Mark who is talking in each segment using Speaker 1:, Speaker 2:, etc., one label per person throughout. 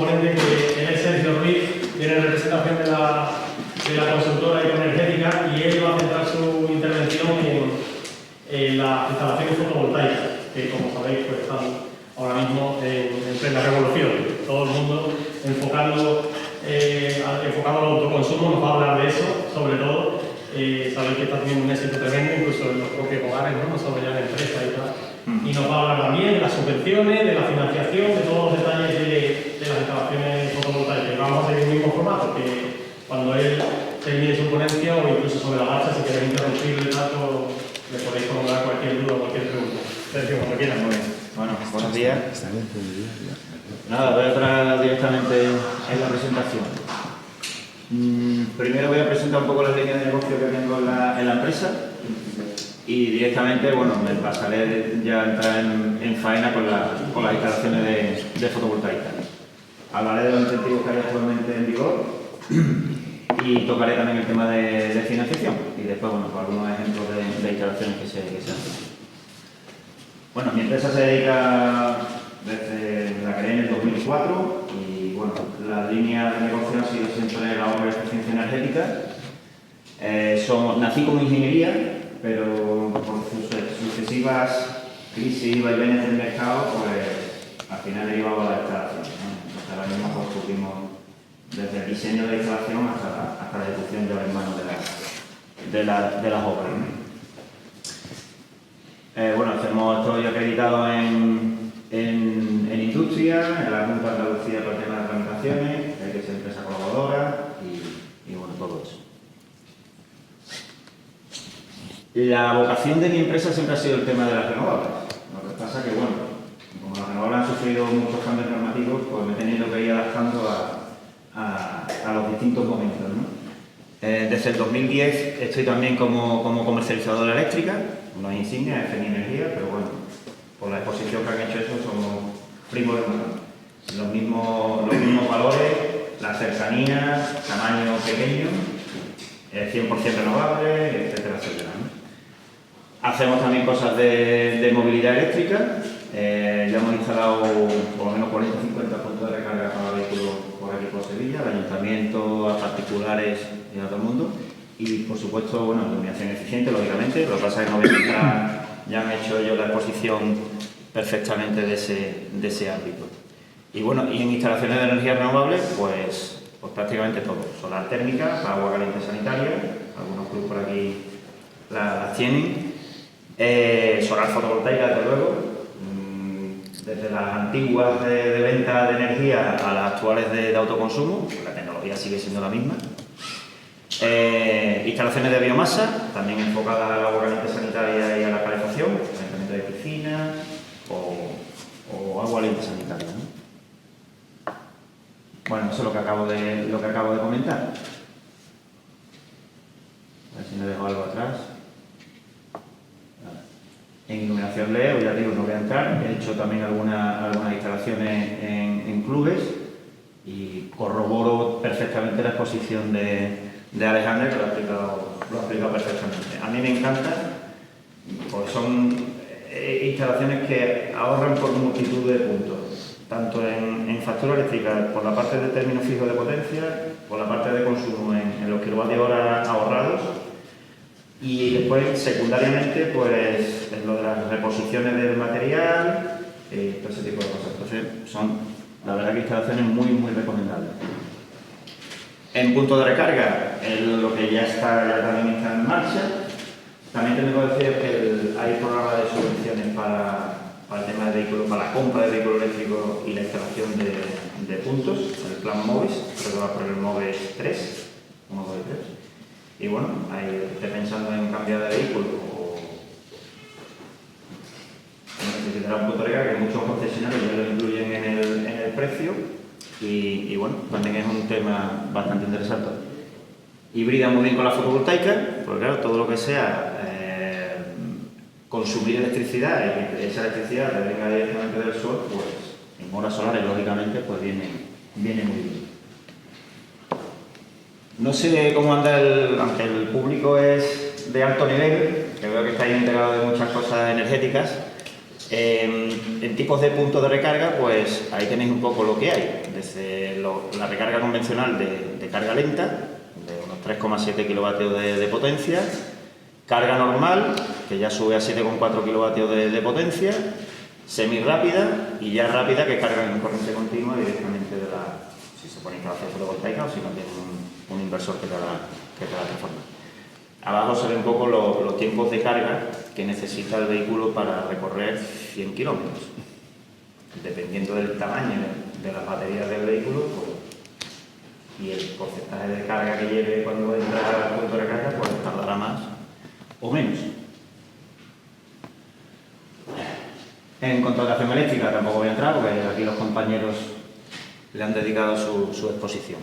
Speaker 1: ponente que él es Sergio Ruiz, viene en representación de la consultora energética, y él va a centrar su intervención en las instalaciones fotovoltaicas, que como sabéis pues están ahora mismo en plena revolución. Todo el mundo enfocando al autoconsumo nos va a hablar de eso, sobre todo. Sabéis que está teniendo un éxito tremendo, incluso en los propios hogares, no solo ya en empresas y tal. Y nos va a hablar también de las subvenciones, de la financiación, de todos los detalles de las instalaciones fotovoltaicas. Vamos a seguir el mismo formato, que cuando él termine su ponencia, o incluso sobre la marcha, si queréis interrumpirle, le podéis formular cualquier duda o cualquier pregunta. Sergio, cuando quieras.
Speaker 2: Muy bien. Bueno, buenos días. Nada, voy a entrar directamente en la presentación. Primero voy a presentar un poco las líneas de negocio que tengo en la empresa, y directamente, bueno, me pasaré ya a entrar en faena con las instalaciones de fotovoltaica. Hablaré de los incentivos que hay actualmente en vigor y tocaré también el tema de financiación, y después, bueno, pues algunos ejemplos de instalaciones que se hacen. Bueno, mi empresa se dedica desde la creé en el 2004, y bueno, la línea de negocio ha sido siempre la obra de eficiencia energética. Nací como ingeniería, pero por sucesivas crisis y vaivenes del mercado, pues al final he llevado a la instalación, ¿no? Entonces ahora mismo pues cubrimos desde el diseño de la instalación hasta la ejecución de las manos de las obras, ¿no? Bueno, estoy acreditado en industria, en la Junta de Andalucía por el tema de tramitaciones, que es empresa colaboradora, y bueno, todo eso. La vocación de mi empresa siempre ha sido el tema de las renovables. Lo que pasa es que, bueno, como las renovables han sufrido muchos cambios normativos, pues me he tenido que ir adaptando a los distintos momentos, ¿no? Desde el 2010 estoy también como comercializadora eléctrica, una insignia, FNI Energía, pero bueno, por la exposición que han hecho eso somos primos hermanos. Los mismos valores, la cercanía, tamaño pequeño, 100% renovable, etcétera, etcétera, ¿no? Hacemos también cosas de movilidad eléctrica. Ya hemos instalado por lo menos 40 o 50 puntos de recarga para vehículos por aquí por Sevilla, al ayuntamiento, a particulares y a todo el mundo. Y por supuesto, bueno, iluminación eficiente, lógicamente. Lo que pasa es que no voy a entrar, ya me he hecho yo la exposición perfectamente de ese ámbito. Y bueno, y en instalaciones de energía renovable, pues prácticamente todo. Solar térmica, agua caliente sanitaria, algunos clubes por aquí las tienen. Solar fotovoltaica, desde luego. Desde las antiguas de venta de energía a las actuales de autoconsumo, la tecnología sigue siendo la misma. Instalaciones de biomasa, también enfocadas al agua caliente sanitaria y a la calefacción, calentamiento de piscina o agua caliente sanitaria, ¿no? Bueno, eso es lo que acabo de comentar. A ver si me dejo algo atrás. En iluminación LED, ya digo, no voy a entrar. He hecho también algunas instalaciones en clubes, y corroboro perfectamente la exposición de Alejandra, que lo ha explicado perfectamente. A mí me encanta, porque son instalaciones que ahorran por multitud de puntos, tanto en factura eléctrica, por la parte de término fijo de potencia, por la parte de consumo en los kilovatios hora ahorrados, y después, secundariamente, pues en lo de las reposiciones del material, todo ese tipo de cosas. Entonces, son, la verdad, que instalaciones muy, muy recomendables. En punto de recarga, lo que ya también está en marcha. También tengo que decir que hay programas de subvenciones para el tema de vehículos, para la compra de vehículos eléctricos y la instalación de puntos, el plan MOVES, creo que va por el MOVES 3, 1, 2 y 3. Y bueno, ahí esté pensando en cambiar de vehículo o necesitará un punto de recarga, que muchos concesionarios ya lo incluyen en el precio, y bueno, también es un tema bastante interesante. Hibrida muy bien con la fotovoltaica, porque claro, todo lo que sea consumir electricidad y que esa electricidad te venga directamente del sol, pues en horas solares, lógicamente, pues viene muy bien. No sé cómo anda aunque el público es de alto nivel, que veo que estáis enterados de muchas cosas energéticas, En tipos de puntos de recarga, pues ahí tenéis un poco lo que hay. Desde la recarga convencional de carga lenta, de unos 3,7 kilovatios de potencia, carga normal, que ya sube a 7,4 kilovatios de potencia, semi-rápida y ya rápida, que carga en corriente continua directamente de si se pone instalación fotovoltaica o si no tiene un inversor que te la transforma. Abajo se ven un poco los tiempos de carga que necesita el vehículo para recorrer 100 kilómetros. Dependiendo del tamaño de las baterías del vehículo pues, y el porcentaje de carga que lleve cuando entra al punto de recarga, pues tardará más o menos. En cuanto a tracción eléctrica tampoco voy a entrar porque aquí los compañeros le han dedicado su exposición.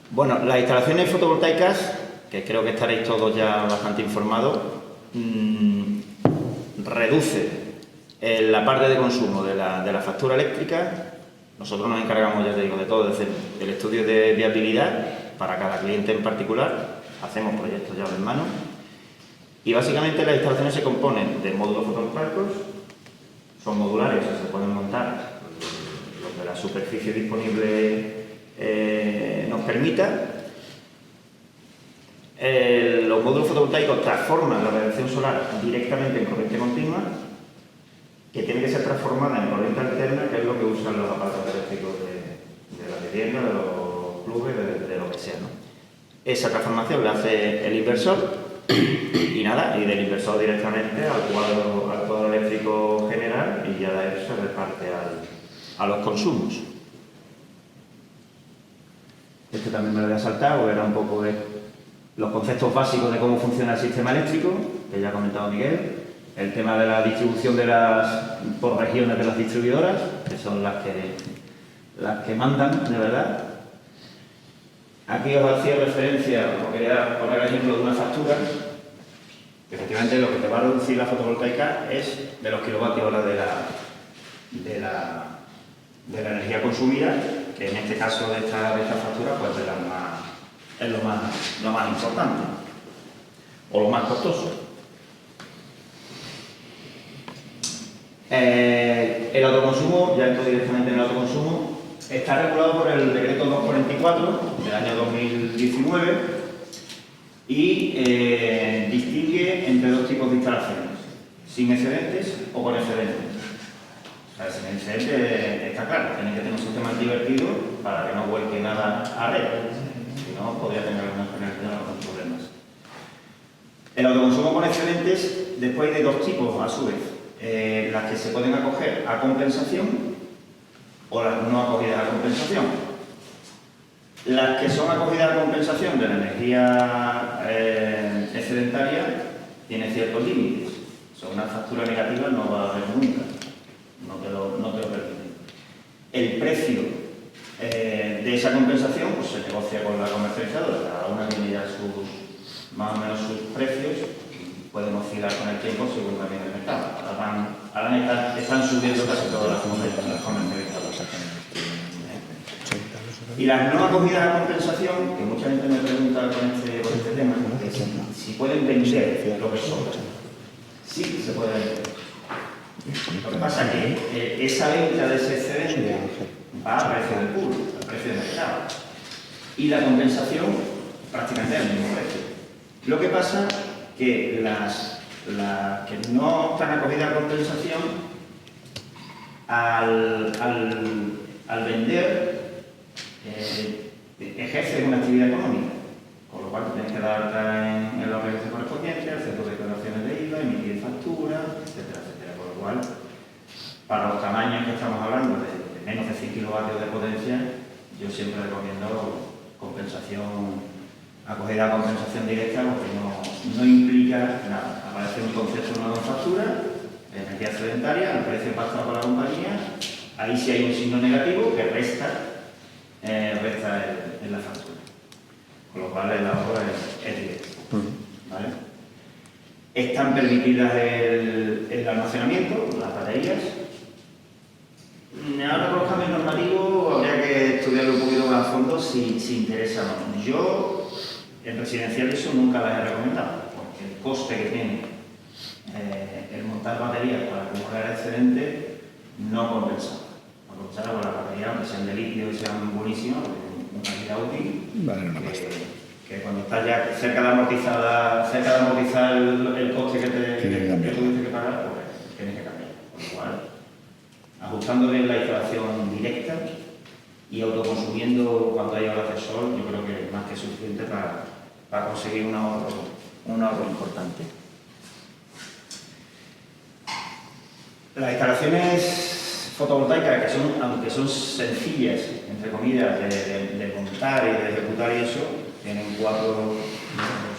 Speaker 2: Bueno, las instalaciones fotovoltaicas, que creo que estaréis todos ya bastante informados, reduce la parte de consumo de la factura eléctrica. Nosotros nos encargamos, ya te digo, de todo, desde el estudio de viabilidad para cada cliente en particular, hacemos proyectos llave en mano y básicamente las instalaciones se componen de módulos fotovoltaicos, son modulares, o sea, se pueden montar lo que la superficie disponible nos permita. Los módulos fotovoltaicos transforman la radiación solar directamente en corriente continua, que tiene que ser transformada en corriente alterna, que es lo que usan los aparatos eléctricos de la vivienda, de los clubes, de lo que sea, ¿no? Esa transformación la hace el inversor y nada, y del inversor directamente al cuadro eléctrico general y ya de ahí se reparte a los consumos. Este también me lo voy a saltar, porque era un poco de los conceptos básicos de cómo funciona el sistema eléctrico, que ya ha comentado Miguel, el tema de la distribución por regiones de las distribuidoras, que son las que mandan de verdad. Aquí os hacía referencia, os quería poner el ejemplo de una factura. Efectivamente, lo que te va a reducir la fotovoltaica es de los kilovatios hora de la energía consumida, que en este caso de esta factura pues es lo más importante o lo más costoso. El autoconsumo, ya entro directamente en el autoconsumo, está regulado por el decreto 244 del año 2019 y distingue entre dos tipos de instalaciones, sin excedentes o con excedentes. O sea, sin excedentes está claro, tiene que tener un sistema antivertido para que no vuelque nada a red, si no podría tener algunos problemas. El autoconsumo con excedentes, después hay de dos tipos a su vez, las que se pueden acoger a compensación o las no acogidas a compensación. Las que son acogidas a compensación de la energía excedentaria tienen ciertos límites. O sea, una factura negativa no va a haber nunca, no te lo permite. El precio de esa compensación pues, se negocia con la comercializadora, cada una tiene ya más o menos sus precios y pueden oscilar con el tiempo según también el mercado. Ahora están subiendo casi todas las comercializadoras. Y las no acogidas a compensación, que mucha gente me pregunta con este tema, es si pueden vender lo que sobra. Sí, se puede vender. Lo que pasa es que esa venta de ese excedente va a precio del público, al precio del mercado. Y la compensación prácticamente al mismo precio. Lo que pasa es que las que no están acogidas a compensación, al vender, ejercen una actividad económica, con lo cual tienes que dar alta en los registros correspondientes, hacer tus declaraciones de IVA, emitir facturas, etcétera, etcétera. Con lo cual, para los tamaños que estamos hablando, de menos de 100 kilovatios de potencia, yo siempre recomiendo compensación, acogida a compensación directa, porque no implica nada. Aparece un concepto nuevo en factura, energía excedentaria, el precio pactado por la compañía, ahí sí hay un signo negativo que resta en la factura. Con lo cual el ahorro es directo. ¿Vale? Están permitidas el almacenamiento, las baterías. Ahora con los cambios normativos habría que estudiarlo un poquito más a fondo si interesa o no. Yo en residencial eso nunca las he recomendado, porque el coste que tiene el montar baterías para acumular excedente no compensaba. No compensaba con las baterías, aunque sean de litio y sean buenísimas, una calidad útil, que cuando estás ya cerca de amortizar el coste que tuviste que pagar, pues tienes que cambiar. Con lo cual, ajustando bien la instalación directa y autoconsumiendo cuando hay horas de sol, yo creo que es más que suficiente para conseguir un ahorro importante. Las instalaciones fotovoltaicas, que son, aunque son sencillas, entre comillas, de montar y de ejecutar y eso, tienen 4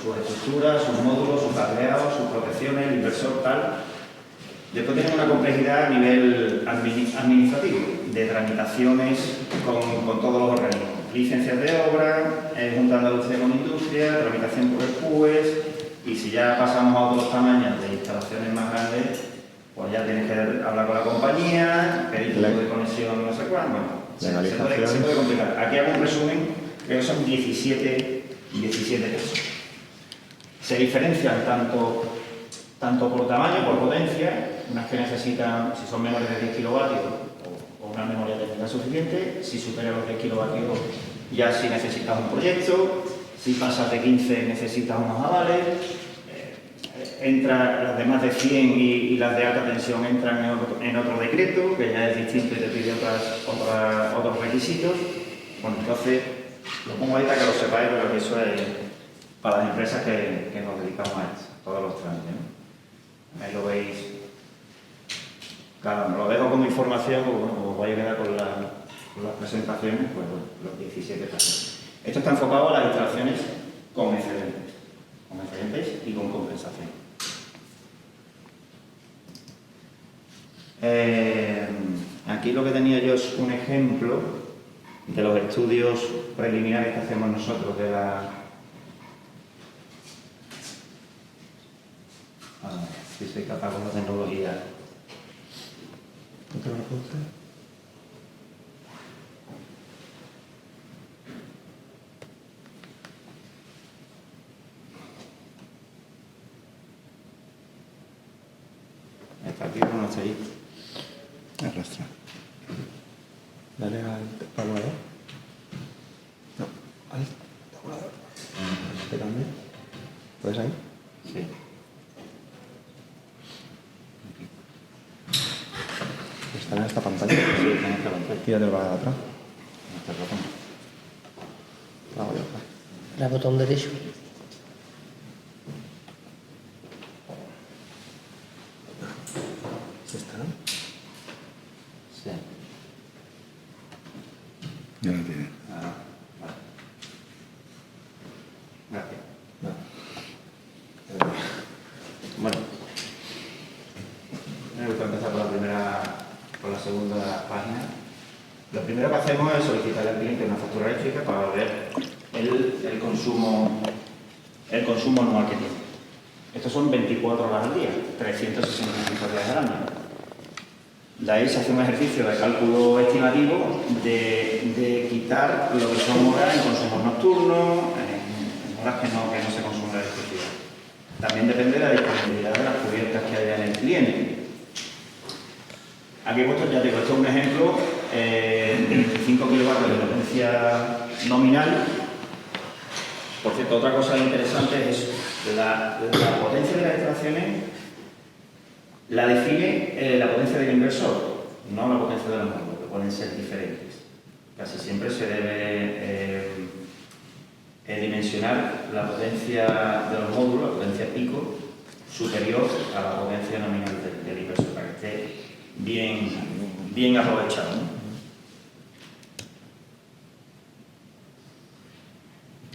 Speaker 2: sus estructuras, sus módulos, sus cableados, sus protecciones, el inversor, tal. Después tienen una complejidad a nivel administrativo, de tramitaciones con todos los organismos. Licencias de obra, Junta de Andalucía con Industria, tramitación por el PUES, y si ya pasamos a otros tamaños de instalaciones más grandes, pues ya tienes que hablar con la compañía, pedir tipo de conexión, no sé cuándo. Bueno, se puede complicar. Aquí hago un resumen, creo que son 17 casos. Se diferencian tanto por tamaño, por potencia, unas que necesitan, si son menores de 10 kilovatios, o una memoria técnica suficiente, si supera los 10 kilovatios, ya si necesitas un proyecto, si pasas de 15 necesitas unos avales, las de más de 100 y las de alta tensión entran en otro decreto, que ya es distinto y te pide otros requisitos. Bueno, entonces, lo pongo ahí para que lo sepáis, pero que eso es para las empresas que nos dedicamos a esto, todos los trámites, ¿no? Ahí lo veis. Claro, me lo dejo como información, porque bueno, como os vais a quedar con las presentaciones, pues bueno, los 17 casos. Esto está enfocado a las instalaciones con excedentes y con compensación. Aquí lo que tenía yo es un ejemplo de los estudios preliminares que hacemos nosotros de la... A ver, si soy capaz con la tecnología.
Speaker 3: ¿No te lo puedo hacer?
Speaker 2: Está aquí, pero no está ahí.
Speaker 3: Arrastra. Dale al tabulador. No, al tabulador. ¿Este también? ¿Puedes ahí?
Speaker 2: Sí.
Speaker 3: Está en esta pantalla.
Speaker 2: Sí, en esta pantalla.
Speaker 3: Tírate para atrás.
Speaker 2: En este botón.
Speaker 3: Vamos ya.
Speaker 4: El botón derecho.
Speaker 3: ¿Está, no?
Speaker 2: Sí.
Speaker 3: Ya lo tiene.
Speaker 2: Ah, vale. Gracias. Bueno, me gusta empezar por la segunda página. Lo primero que hacemos es solicitar al cliente una factura eléctrica para ver el consumo anual que tiene. Estos son 24 horas al día, 365 días al año. De ahí se hace un ejercicio de cálculo estimativo de quitar lo que son horas en consumos nocturnos, en horas que no se consume la electricidad. También depende de la disponibilidad de las cubiertas que haya en el cliente. Aquí he puesto, ya digo, esto es un ejemplo de 25 kilovatios de potencia nominal. Por cierto, otra cosa interesante es la potencia de las instalaciones la define la potencia del inversor, no la potencia de los módulos, que pueden ser diferentes. Casi siempre se debe dimensionar la potencia de los módulos, la potencia pico, superior a la potencia nominal del inversor, para que esté bien aprovechado, ¿no?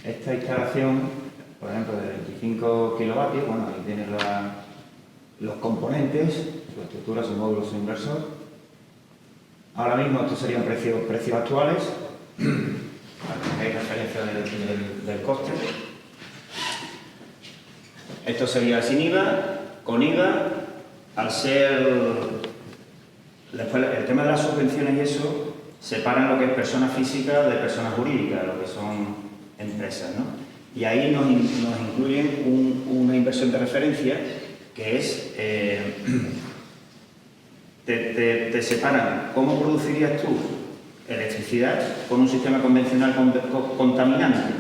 Speaker 2: Esta instalación, por ejemplo, de 25 kilovatios, bueno, ahí tienes los componentes, su estructura, su módulo, su inversor. Ahora mismo estos serían precios actuales, para que tengáis referencia del coste. Esto sería sin IVA, con IVA, al ser... Después, el tema de las subvenciones y eso, separan lo que es persona física de persona jurídica, lo que son empresas, ¿no? Y ahí nos incluyen una inversión de referencia que es, te separan cómo producirías tú electricidad con un sistema convencional contaminante.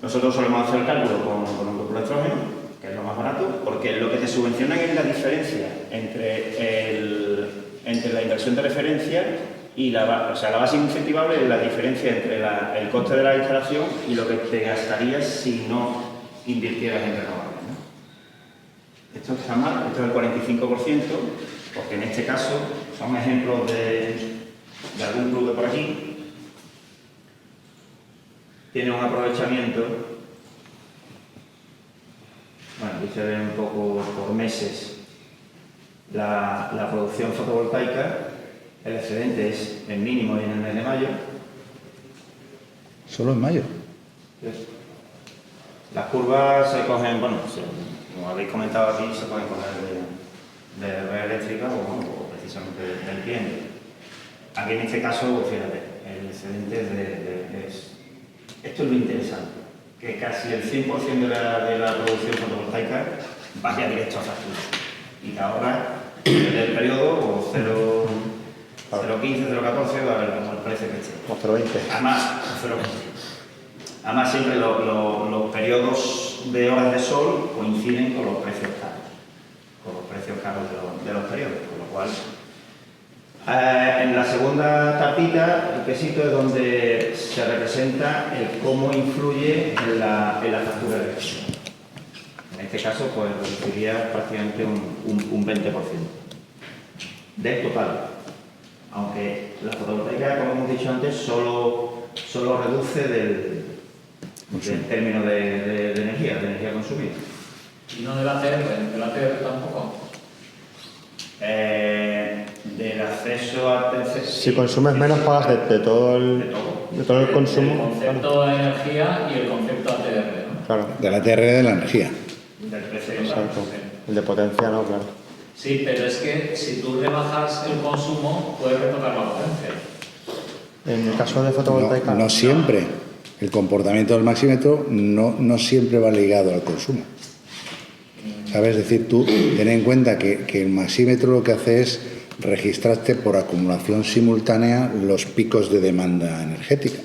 Speaker 2: Nosotros solemos hacer el cálculo con un grupo electrógeno, que es lo más barato, porque lo que te subvencionan es la diferencia entre la inversión de referencia y la base incentivable es la diferencia entre el coste de la instalación y lo que te gastarías si no invirtieras en renovables, ¿no? Esto está mal, esto es el 45%, porque en este caso son ejemplos de algún club de por aquí. Tiene un aprovechamiento, bueno, aquí se ve un poco por meses la producción fotovoltaica. El excedente es el mínimo en el mes de mayo.
Speaker 3: ¿Solo en mayo?
Speaker 2: Las curvas se cogen, bueno, como habéis comentado aquí, se pueden coger de red eléctrica o precisamente del cliente. Aquí en este caso, fíjate, el excedente esto es lo interesante, que casi el 100% de la producción fotovoltaica vaya directo a factura y que ahora, del periodo, o 0,15, 0,14, va a ver como el precio que esté.
Speaker 3: O 0,20.
Speaker 2: Además, 0,15. Además, siempre los periodos de horas de sol coinciden con los precios caros de los periodos, con lo cual, en la segunda tapita, el quesito es donde se representa el cómo influye en la factura eléctrica. En este caso, pues reduciría prácticamente un 20% del total. Aunque la fotovoltaica, como hemos dicho antes, solo reduce del término de energía consumida.
Speaker 4: ¿Y no del ATR tampoco?
Speaker 2: Del acceso a TC.
Speaker 3: Si consumes menos, pagas de todo el consumo.
Speaker 4: El concepto de energía y el concepto ATR, ¿no?
Speaker 3: Claro,
Speaker 5: De la TR de la energía.
Speaker 2: Del precio.
Speaker 3: exacto. El de potencia no, claro.
Speaker 4: Sí, pero es que si tú rebajas el consumo, puedes retocar la potencia.
Speaker 3: En el caso de fotovoltaica.
Speaker 5: No siempre. El comportamiento del maxímetro no siempre va ligado al consumo. ¿Sabes? Es decir, tú ten en cuenta que el maxímetro lo que hace es registrarte por acumulación simultánea los picos de demanda energética.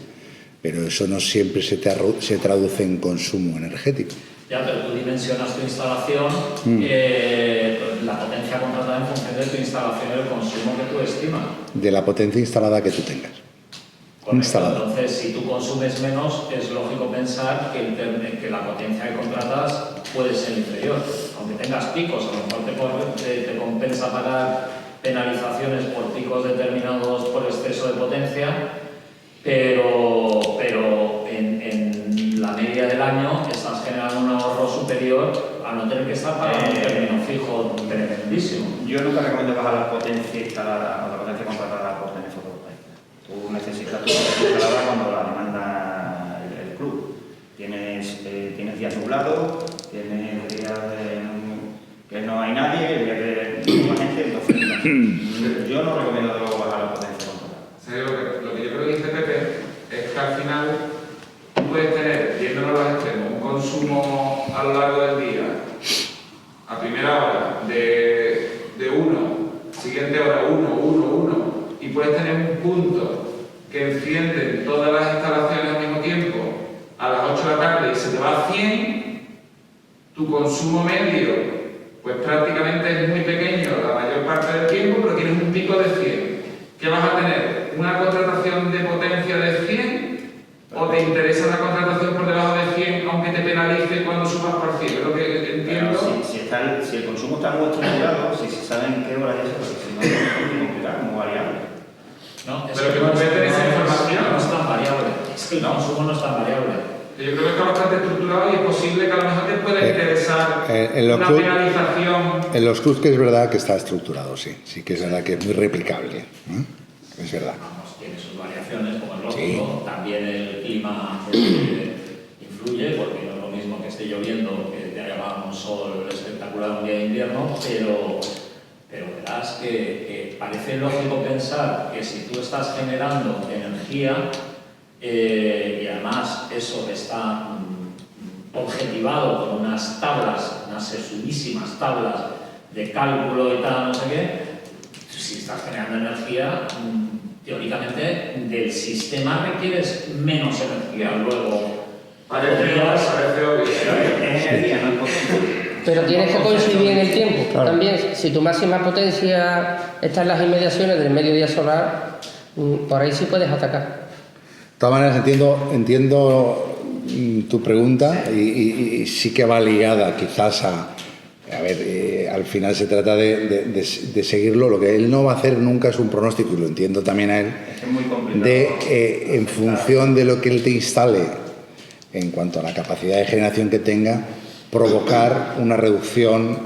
Speaker 5: Pero eso no siempre se traduce en consumo energético.
Speaker 4: Ya, pero tú dimensionas tu instalación, la potencia contratada en función de tu instalación y el consumo que tú estimas.
Speaker 5: De la potencia instalada que tú tengas.
Speaker 4: Correcto.
Speaker 5: Instalada.
Speaker 4: Entonces, si tú consumes menos, es lógico pensar que la potencia que contratas puede ser inferior. Aunque tengas picos, a lo mejor te compensa pagar penalizaciones por picos determinados por exceso de potencia, pero en la media del año estás generando un ahorro superior a no tener que estar pagando un término fijo tremendísimo.
Speaker 2: Yo nunca recomiendo bajar la potencia instalada o la potencia contratada por tener fotovoltaica. Tú necesitas tu potencia instalada cuando la demanda el club. Tienes días nublados, tienes días que no hay nadie, el día que no hay gente, entonces yo no recomiendo luego bajar la potencia contratada.
Speaker 6: Lo que yo creo que dice Pepe es que al final tú puedes tener, yéndolo a los extremos, un consumo a lo largo del día, a primera hora, de 1, siguiente hora 1, y puedes tener un punto que enciende todas las instalaciones al mismo tiempo a las 8 de la tarde y se te va a 100, tu consumo medio pues prácticamente es muy pequeño la mayor parte del tiempo, pero tienes un pico de 100. ¿Qué vas a tener? ¿Una contratación de potencia de 100? ¿O te interesa la contratación por debajo de 100 aunque te penalice cuando subas por 100? Es lo que entiendo.
Speaker 2: Pero si el consumo está muy estructurado, si se sabe en qué hora es eso, porque si no es muy complicado, muy variable.
Speaker 4: No, es
Speaker 6: Pero que no puedes tener esa información.
Speaker 4: No es tan variable. Es que el consumo no es tan variable.
Speaker 6: Yo creo que está bastante estructurado y es posible que a lo mejor te pueda interesar una penalización.
Speaker 5: En los clubs que es verdad que está estructurado, sí. Sí que es verdad que es muy replicable. Es verdad.
Speaker 4: Vamos, tiene sus variaciones, como es lógico.
Speaker 5: Sí.
Speaker 4: También el clima influye, porque no es lo mismo que esté lloviendo que te haya un sol espectacular un día de invierno, pero verás que parece lógico pensar que si tú estás generando energía y además eso está objetivado con unas tablas, unas sesudísimas tablas de cálculo y tal, no sé qué, si estás generando energía, teóricamente del sistema requieres menos energía. Luego,
Speaker 6: Parece obvio.
Speaker 2: Es energía, no es potencia.
Speaker 7: Pero tienes que coincidir en el tiempo.
Speaker 3: Claro.
Speaker 7: También, si tu máxima potencia está en las inmediaciones del mediodía solar, por ahí sí puedes atacar.
Speaker 5: De todas maneras, entiendo tu pregunta y sí que va ligada quizás a ver, al final se trata de seguirlo. Lo que él no va a hacer nunca es un pronóstico, y lo entiendo también a él,
Speaker 2: Es muy complicado.
Speaker 5: en función de lo que él te instale en cuanto a la capacidad de generación que tenga, provocar una reducción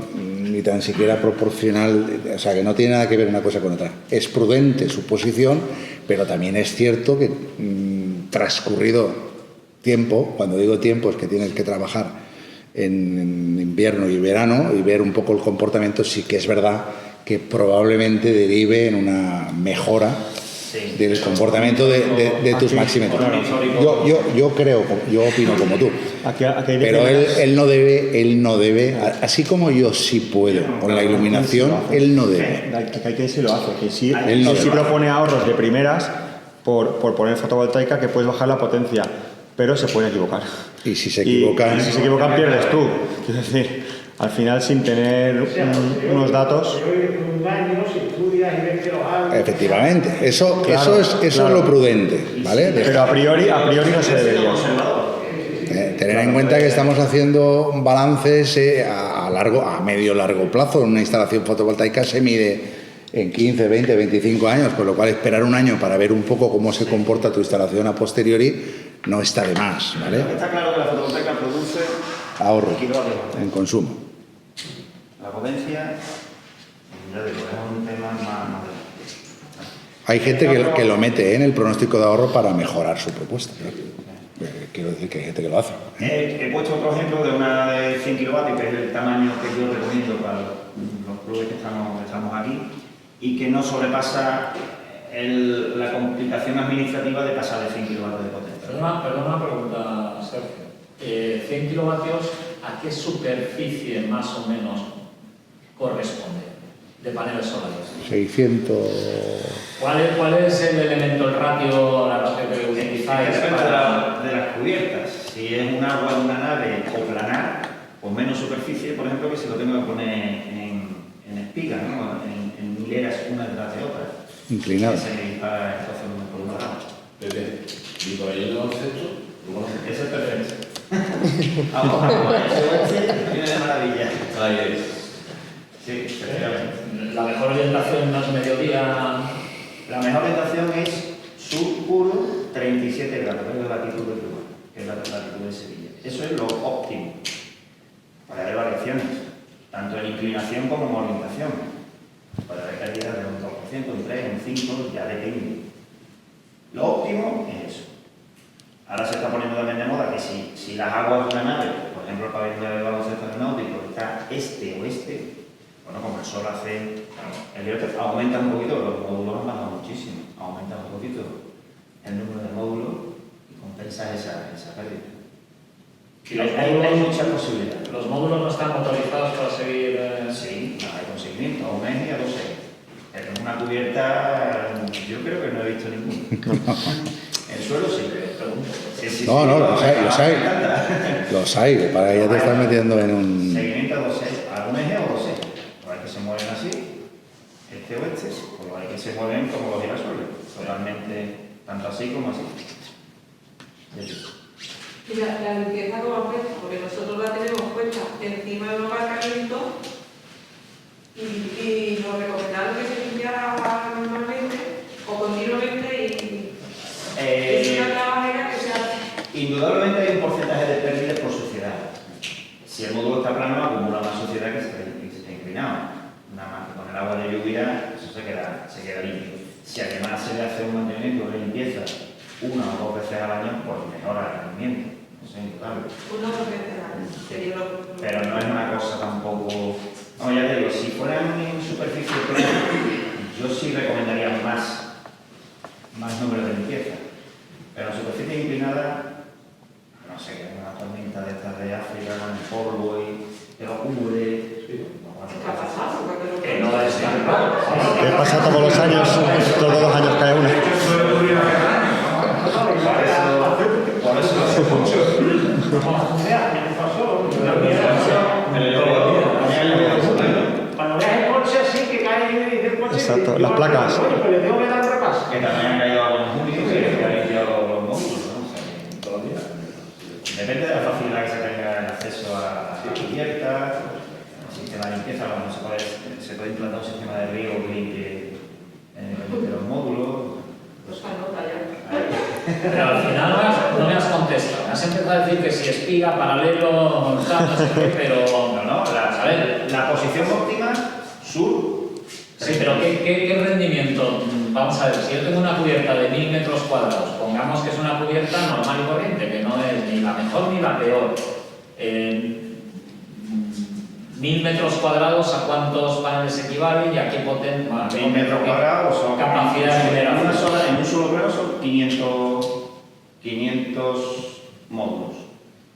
Speaker 5: ni tan siquiera proporcional, o sea, que no tiene nada que ver una cosa con otra. Es prudente su posición, pero también es cierto que transcurrido tiempo, cuando digo tiempo es que tienes que trabajar en invierno y verano y ver un poco el comportamiento, sí que es verdad que probablemente derive en una mejora del comportamiento de tus maxímetros. Yo creo, yo opino como tú. Pero él no debe, así como yo sí puedo con la iluminación, él no debe.
Speaker 3: Hay que sí lo hace, que sí,
Speaker 5: Él no
Speaker 3: sí
Speaker 5: debe.
Speaker 3: propone ahorros de primeras por poner fotovoltaica, que puedes bajar la potencia, pero se pueden equivocar.
Speaker 5: Y si se equivocan,
Speaker 3: y si se equivocan pierdes tú. Quiero decir, al final sin tener unos datos.
Speaker 5: efectivamente, eso
Speaker 3: Claro,
Speaker 5: es
Speaker 3: claro.
Speaker 5: lo prudente, ¿vale?
Speaker 3: Pero a priori no se debería.
Speaker 5: Tener en cuenta que estamos haciendo balances a medio largo plazo. Una instalación fotovoltaica se mide en 15, 20, 25 años, con lo cual esperar un año para ver un poco cómo se comporta tu instalación a posteriori no está de más, ¿vale?
Speaker 2: Está claro que la fotovoltaica produce
Speaker 5: Ahorro
Speaker 2: kilovatios hora.
Speaker 5: en consumo.
Speaker 2: La potencia, ya digo, es un tema más
Speaker 5: Hay gente que lo mete en el pronóstico de ahorro para mejorar su propuesta. ¿No? Quiero decir que hay gente que lo hace.
Speaker 2: He puesto otro ejemplo de una de 100 kilovatios, que es el tamaño que yo recomiendo para los clubes que estamos aquí, y que no sobrepasa la complicación administrativa de pasar de 100 kilovatios de potencia.
Speaker 4: Perdona una pregunta, Sergio. 100 kilovatios, ¿a qué superficie más o menos corresponde de paneles solares?
Speaker 5: 600...
Speaker 4: ¿Cuál es el elemento, el ratio, la ratio que utilizáis
Speaker 2: Depende
Speaker 4: para...?
Speaker 2: de las cubiertas. Si es un agua de una nave o planar, o menos superficie, por ejemplo, que si lo tengo que poner en espiga, ¿no? en hileras una detrás de otra.
Speaker 5: Inclinado.
Speaker 2: Se me dispara entonces por una rama.
Speaker 8: Pepe, y por ahí el baloncesto,
Speaker 2: Ese es perfecto. Vamos, ese viene de maravilla.
Speaker 8: ahí.
Speaker 2: Sí, efectivamente.
Speaker 4: La mejor orientación no es mediodía.
Speaker 2: La mejor orientación es sur puro 37 grados, es la latitud del lugar, que es la latitud de Sevilla. Eso es lo óptimo. Puede haber variaciones, tanto en inclinación como en orientación. Puede haber caídas de un 2%, un 3%, un 5%, ya depende. Lo óptimo es eso. Ahora se está poniendo también de moda que si las aguas de una nave, por ejemplo el pabellón de baloncesto náutico, está este-oeste, bueno, como el sol hace, aumenta un poquito, los módulos han bajado muchísimo, aumenta un poquito el número de módulos y compensa esa pérdida.
Speaker 4: ¿Y los
Speaker 2: Hay
Speaker 4: módulos,
Speaker 2: muchas posibilidades.
Speaker 4: los módulos no están motorizados para seguir...?
Speaker 2: Sí, hay conseguimiento, a un mes y a 2 años. Pero en una cubierta, yo creo que no he visto ninguno. El suelo sí, pregunto. Sí,
Speaker 5: No, los hay.
Speaker 2: Me encanta.
Speaker 5: Los hay, que para que ya te estás metiendo en un...
Speaker 2: Seguimiento a 2 ejes, algún eje o 2 ejes. Hay que se mueven así, este o este, o hay que se mueven como los girasoles, totalmente, tanto así como así.
Speaker 9: Y la limpieza como puesta, porque nosotros la tenemos puesta encima de un aparcamiento y lo recomendable es que se limpiara normalmente o continuamente y es una trabajera que se hace.
Speaker 2: Indudablemente hay un porcentaje de pérdidas por suciedad. Si el módulo está plano, acumula más suciedad que si está inclinado. Nada más que con el agua de lluvia, eso se queda limpio. Si además se le hace un mantenimiento, una limpieza, 1 o 2 veces al año, pues mejora el rendimiento. Eso es indudable.
Speaker 9: Uno o dos veces al año, sería lo...
Speaker 2: Pero no es una cosa tampoco... No, ya te digo, si fuera en superficie plana, yo sí recomendaría más número de limpieza. Pero en superficie inclinada, no sé, una forma cintas de estas de África con el polvo y que lo cubre.
Speaker 9: ¿Qué ha pasado?
Speaker 4: Que no es tan raro.
Speaker 3: ¿Qué pasa todos los años? Todos los años cae una.
Speaker 2: Por eso lo hace mucho.
Speaker 1: Cuando veas el coche, sí que cae el coche.
Speaker 3: Exacto, las placas.
Speaker 1: Pero le tengo que dar un repaso.
Speaker 2: Que también han caído algunos músculos que han limpiado los módulos, ¿no? O sea, que todos los días. Depende de la facilidad que se tenga el acceso a cubiertas, el sistema de limpieza, bueno, se puede implantar un sistema de riego que limpie los módulos.
Speaker 9: Pues anota ya.
Speaker 4: Pero al final no me has contestado. Me has empezado a decir que si espiga, paralelo, tal, no sé qué, pero...
Speaker 2: No,
Speaker 4: a ver,
Speaker 2: la posición óptima sur.
Speaker 4: sí, pero ¿qué rendimiento? Vamos a ver, si yo tengo una cubierta de 1000 metros cuadrados, pongamos que es una cubierta normal y corriente, que no es ni la mejor ni la peor. 1000 metros cuadrados, ¿a cuántos paneles equivale y a qué potencia?
Speaker 2: 1000 metros cuadrados son
Speaker 4: capacidad de generación.
Speaker 2: en un solo plano son 500 módulos.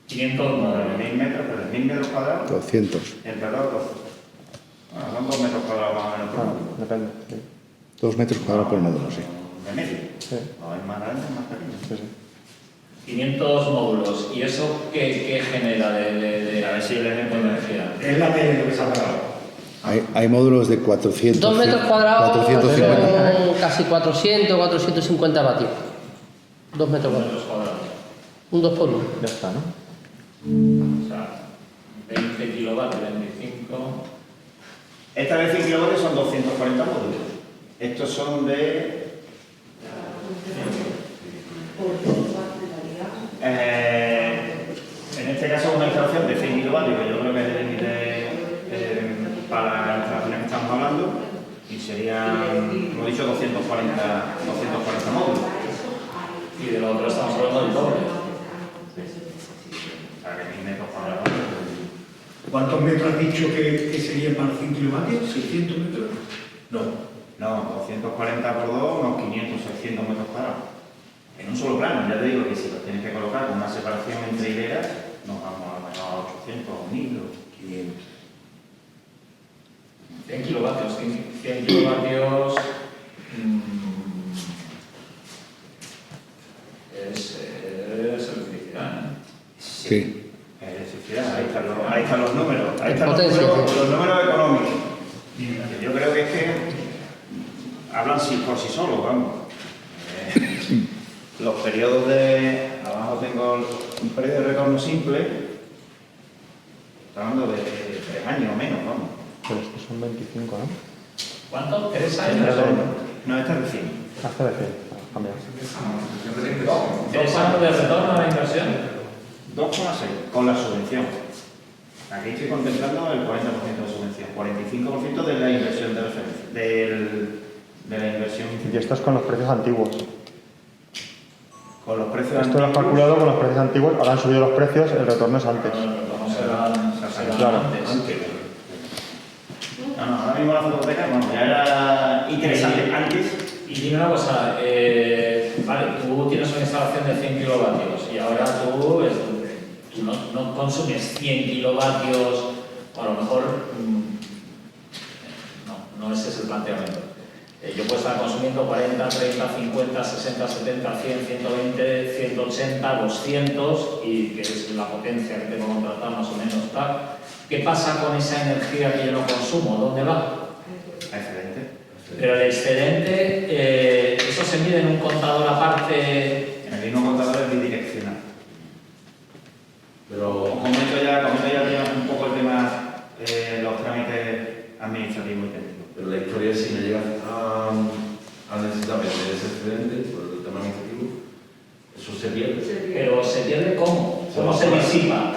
Speaker 4: 500 módulos.
Speaker 2: 1000 metros, pero 1000 metros cuadrados.
Speaker 5: 200.
Speaker 2: El reloj, bueno, son 2 metros cuadrados más o menos por módulo.
Speaker 3: Depende. Sí.
Speaker 5: 2 metros cuadrados por módulo, sí.
Speaker 2: De medio.
Speaker 3: Sí.
Speaker 2: O es más grande, es más pequeño.
Speaker 3: Sí, sí.
Speaker 4: 500 módulos. ¿Y eso qué genera de
Speaker 2: A ver si les ejemplo
Speaker 4: energía?
Speaker 1: Es la media lo que se ha pagado.
Speaker 5: Hay módulos de 400.
Speaker 7: 2 metros cuadrados
Speaker 5: 450.
Speaker 7: son casi 400, 450 vatios. 2 metros
Speaker 4: 2
Speaker 7: cuadrados.
Speaker 4: metros cuadrados.
Speaker 7: Un 2 por 1.
Speaker 3: Ya está, ¿no?
Speaker 4: O sea, 20 kilovatios, 25.
Speaker 2: Estas de 100 kilovatios son 240 módulos. Estos son de... en este caso una instalación de 100 kilovatios, que yo creo que es el límite para las instalaciones que estamos hablando, y serían, como he dicho, 240 módulos.
Speaker 4: Y de lo otro estamos hablando del doble.
Speaker 2: O sea, que 1000 metros cuadrados.
Speaker 10: ¿Cuántos metros has dicho que serían para 100 kilovatios? ¿600 metros? No.
Speaker 2: No, 240 por 2, unos 500, 600 metros cuadrados. En un solo plano, ya te digo que si los tienes que colocar con una separación entre hileras, nos vamos a lo mejor a 800 o 1000 o 500.
Speaker 4: 100 kilovatios. 100 kilovatios es electricidad.
Speaker 5: Sí.
Speaker 2: Electricidad, ahí están los números. Ahí están
Speaker 7: Potencia,
Speaker 2: los números económicos. Yo creo que es que hablan por sí solos, vamos. Los periodos de... Abajo tengo un periodo de retorno simple. Estamos hablando de 3 años o menos, vamos.
Speaker 3: Pero estos son 25, ¿no?
Speaker 4: ¿Cuánto? ¿3
Speaker 3: Este
Speaker 4: años?
Speaker 3: es de-
Speaker 2: No, esta es de 100.
Speaker 3: Hace de 100. Cambiado.
Speaker 4: 3 años de retorno a la inversión.
Speaker 2: 2,6 con la subvención. Aquí estoy contemplando el 40% de subvención, 45% de la inversión de referencia, de la inversión
Speaker 3: Y esto es con los precios antiguos.
Speaker 2: con los precios
Speaker 3: Esto lo has calculado con los precios antiguos, ahora han subido los precios, el retorno es antes.
Speaker 4: No serán
Speaker 3: Claro.
Speaker 4: antes.
Speaker 2: No, ahora mismo la fototeca, bueno, ya era interesante antes.
Speaker 4: Y dime una cosa, vale, tú tienes una instalación de 100 kilovatios y ahora tú no consumes 100 kilovatios, o a lo mejor no ese es el planteamiento. Yo puedo estar consumiendo 40, 30, 50, 60, 70, 100, 120, 180, 200 y que es la potencia que tengo contratada más o menos tal. ¿Qué pasa con esa energía que yo no consumo? ¿Dónde va?
Speaker 2: Excelente.
Speaker 4: Pero el excedente, eso se mide en un contador aparte.
Speaker 2: En el mismo contador es bidireccional.
Speaker 8: Pero
Speaker 2: Comento ya un poco el tema, los trámites administrativos y técnicos.
Speaker 8: Pero la historia es si me llegas a necesitar vender ese excedente por el tema administrativo, eso se pierde.
Speaker 4: Pero se pierde ¿cómo? ¿Cómo se disipa?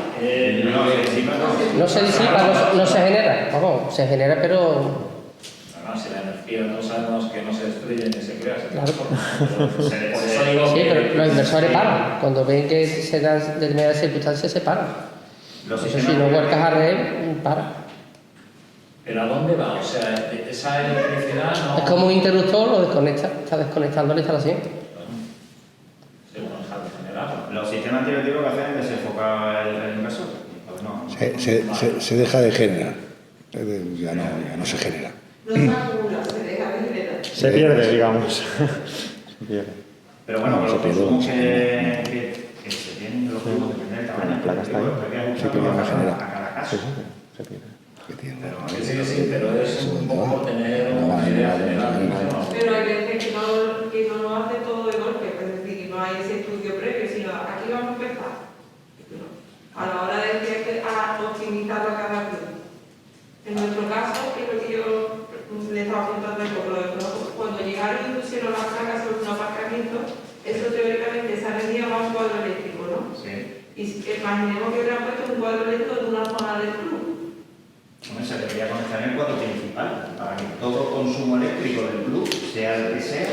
Speaker 7: No se disipa, no se genera. Vamos, se genera, pero
Speaker 4: Si la energía no sabemos que no se destruye ni se crea, se
Speaker 7: Claro.
Speaker 4: Por eso digo
Speaker 7: sí,
Speaker 4: que-
Speaker 7: pero los inversores paran. Cuando ven que se dan determinadas circunstancias, se paran.
Speaker 2: Los
Speaker 7: Eso
Speaker 2: sistemas
Speaker 7: si no
Speaker 2: de-
Speaker 7: vuelcas a red, para.
Speaker 4: ¿Pero a dónde va? O sea, esa electricidad no...
Speaker 7: Es como un interruptor, lo desconecta, está desconectando la instalación.
Speaker 4: Según dejar de generar.
Speaker 2: Los sistemas antibióticos lo que hacen es desenfocar el
Speaker 5: Se deja de generar. Ya no se genera.
Speaker 9: No se acumula, se deja de generar.
Speaker 3: Se pierde, digamos. Se pierde.
Speaker 2: Pero bueno,
Speaker 5: No,
Speaker 2: los
Speaker 5: se pierde,
Speaker 2: consumos
Speaker 5: se
Speaker 2: que se tienen los grupos, depende del tamaño.
Speaker 3: La placa está ahí.
Speaker 5: Sí, pero no genera.
Speaker 2: A cada caso.
Speaker 3: Sí, se pierde.
Speaker 4: Sí, pero es un poco por tener una idea general.
Speaker 9: Pero hay veces que no lo hace todo de golpe, es decir, que no hay ese estudio previo, sino aquí vamos a empezar. A la hora de optimizarlo a cada club. En nuestro caso, es lo que yo le estaba contando un poco, cuando llegaron y pusieron las placas sobre un aparcamiento, eso teóricamente esa energía va a un cuadro eléctrico, ¿no?
Speaker 2: Sí.
Speaker 9: Y imaginemos que hubieran puesto un cuadro eléctrico de una zona del club.
Speaker 2: Bueno, se debería conectar en el cuadro principal para que todo consumo eléctrico del club, sea el que sea,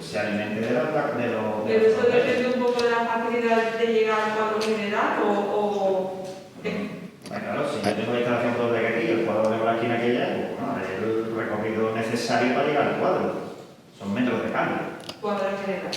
Speaker 2: se alimente de la placa de los.
Speaker 9: Pero eso depende un poco de la facilidad de llegar al cuadro general
Speaker 2: Claro, si yo tengo la instalación doble que aquí, el cuadro de la esquina aquella, pues bueno, es el recorrido necesario para llegar al cuadro. Son metros de cambio.
Speaker 9: cuadro en general.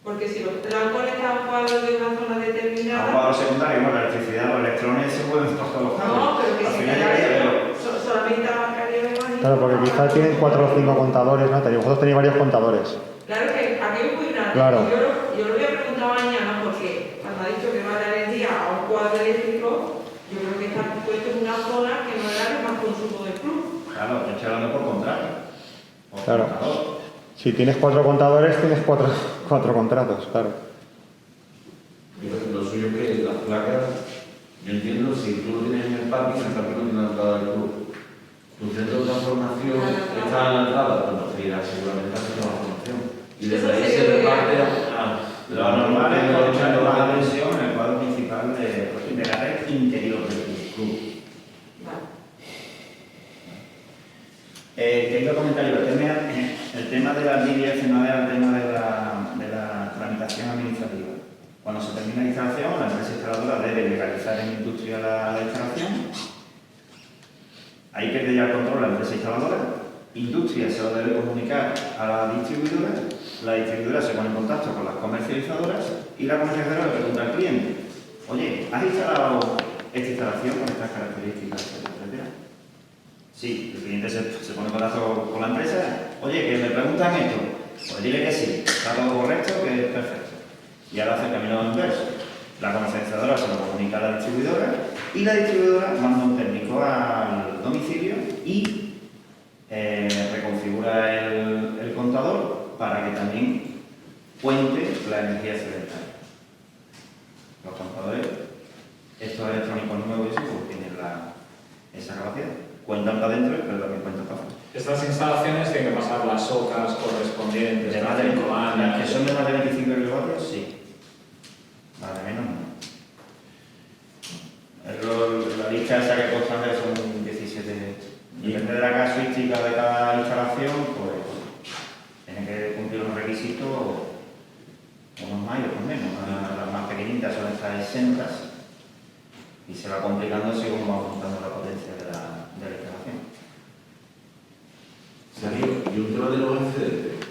Speaker 9: Porque si lo han conectado a un cuadro de una zona
Speaker 2: A un
Speaker 9: determinada.
Speaker 2: cuadro secundario, bueno, la electricidad, los electrones se pueden por todos los cables.
Speaker 9: No, pero que
Speaker 2: Al
Speaker 9: si
Speaker 2: final
Speaker 9: ya
Speaker 2: llegaría,
Speaker 9: solamente abarcaría, me imagino.
Speaker 3: Claro, porque quizás tienen 4 o 5 contadores, ¿no? Vosotros tenéis varios contadores.
Speaker 9: Claro que aquí es muy grande.
Speaker 3: Claro.
Speaker 9: Yo lo voy a preguntar mañana porque cuando ha dicho que va a dar el día a un cuadro eléctrico, yo creo que está puesto en una zona que no era el más consumo del club.
Speaker 2: Claro, estoy hablando por contrato.
Speaker 3: Claro. Si tienes 4 contadores, tienes 4 contratos, claro.
Speaker 8: Lo suyo es que las placas, yo entiendo, si tú lo tienes en el parque no tiene la entrada del club. Tu centro de transformación está en la entrada, bueno, te irá seguramente a hacer la transformación. Y desde ahí se reparte a.
Speaker 2: Lo normal es aprovechar más atención en el cuadro principal de la red interior del club. Quería comentar yo el tema de las líneas el tema de la tramitación administrativa. Cuando se termina la instalación, la empresa instaladora debe legalizar en industria la instalación. Ahí pierde ya el control la empresa instaladora. Industria se lo debe comunicar a la distribuidora se pone en contacto con las comercializadoras y la comercializadora le pregunta al cliente: oye, ¿has instalado esta instalación con estas características, etcétera? Sí, el cliente se pone en contacto con la empresa. Oye, que me preguntan esto. Pues dile que sí, está todo correcto, que es perfecto. Y ahora hace el camino inverso. La comercializadora se lo comunica a la distribuidora y la distribuidora manda un técnico al domicilio y reconfigura el contador para que también cuente la energía excedentaria. Los contadores, estos electrónicos nuevos, pues tienen esa capacidad. Cuentan para adentro, pero también cuentan para afuera.
Speaker 4: Estas instalaciones tienen que pasar las OCAs correspondientes,
Speaker 2: De más de
Speaker 4: 5 años.
Speaker 2: las que son de más de 25 kilovatios, sí. Más de menos, no. La lista esa que constan son 17. Depende de la casuística de cada instalación, pues tiene que cumplir unos requisitos, unos más y otros menos. Las más pequeñitas son estas exentas y se va complicando según va aumentando la potencia de la instalación.
Speaker 8: Sergio, y un tema de los excedentes.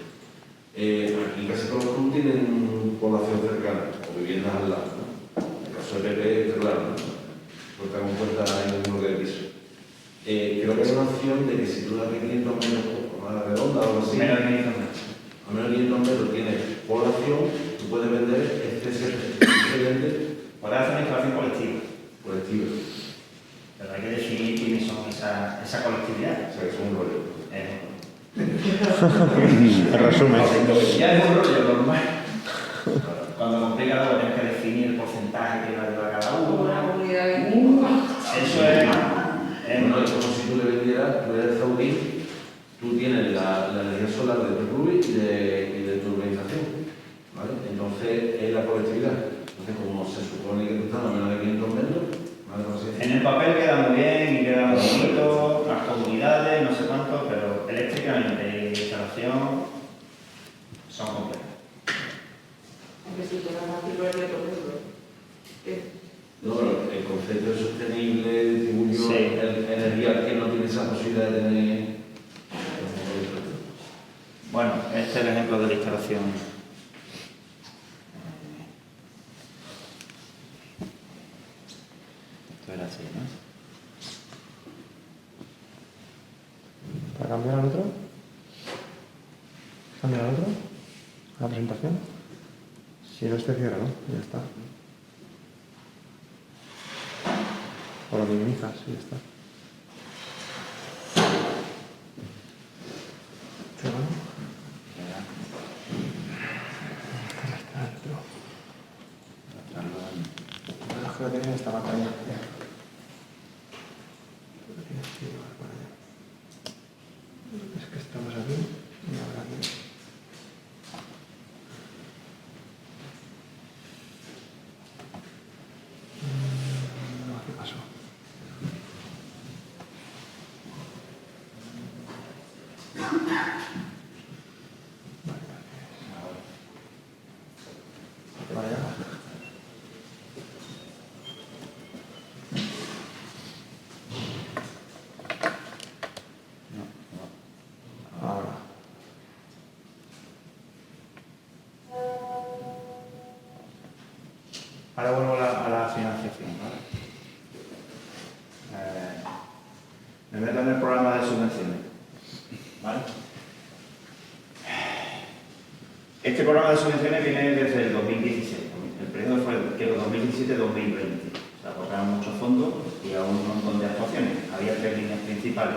Speaker 8: Aquí casi todos los clubes tienen población cercana o viviendas al lado, ¿no? En el caso de PP, está claro, ¿no? Porque tengo en cuenta el número de pisos. Creo que hay una opción de que si tú das de 500 metros por una redonda o algo así,
Speaker 2: Menos de 500 metros.
Speaker 8: a menos de 500 metros tienes población, tú puedes vender este excedente.
Speaker 2: Puede hacer una instalación colectiva.
Speaker 8: Colectiva.
Speaker 2: Pero hay que definir quiénes son esa colectividad.
Speaker 8: O sea, que es un rollo.
Speaker 3: En resumen.
Speaker 2: Ya es un rollo normal. Cuando complica algo tienes que definir el porcentaje que va a llevar cada uno.
Speaker 9: Una comunidad de
Speaker 2: Eso es.
Speaker 8: Bueno, es como si tú le vendieras, tú eres Zaudí, tú tienes la energía solar de tu club y de tu organización, ¿vale? Entonces es la colectividad. Entonces, como se supone que tú estás a menos de 500 metros, ¿vale? No sé.
Speaker 2: En el papel queda muy bien y queda bonito, las comunidades, no sé cuánto, pero eléctricamente y instalación son complejas.
Speaker 9: Aunque si te vas a hacer el reto,
Speaker 8: No, pero el concepto de sostenible, distribuyo
Speaker 2: Sí.
Speaker 8: energía que no tiene esa posibilidad de tener.
Speaker 2: Bueno, este es el ejemplo de la instalación. Esto era así.
Speaker 3: presentación. Si no, este cierra, ¿no? Ya está. O lo minimizas, y ya está. Esta pantalla. Es que estamos aquí y ahora aquí. No, ¿qué pasó? Vale, ya. Ahora. Ahora vuelvo a la financiación, ¿vale? Me meto en el programa de subvenciones, ¿vale? Este programa de subvenciones viene desde el 2016. El periodo fue el 2017-2020. Se aportaron muchos fondos y a un montón de actuaciones. Había 3 líneas principales: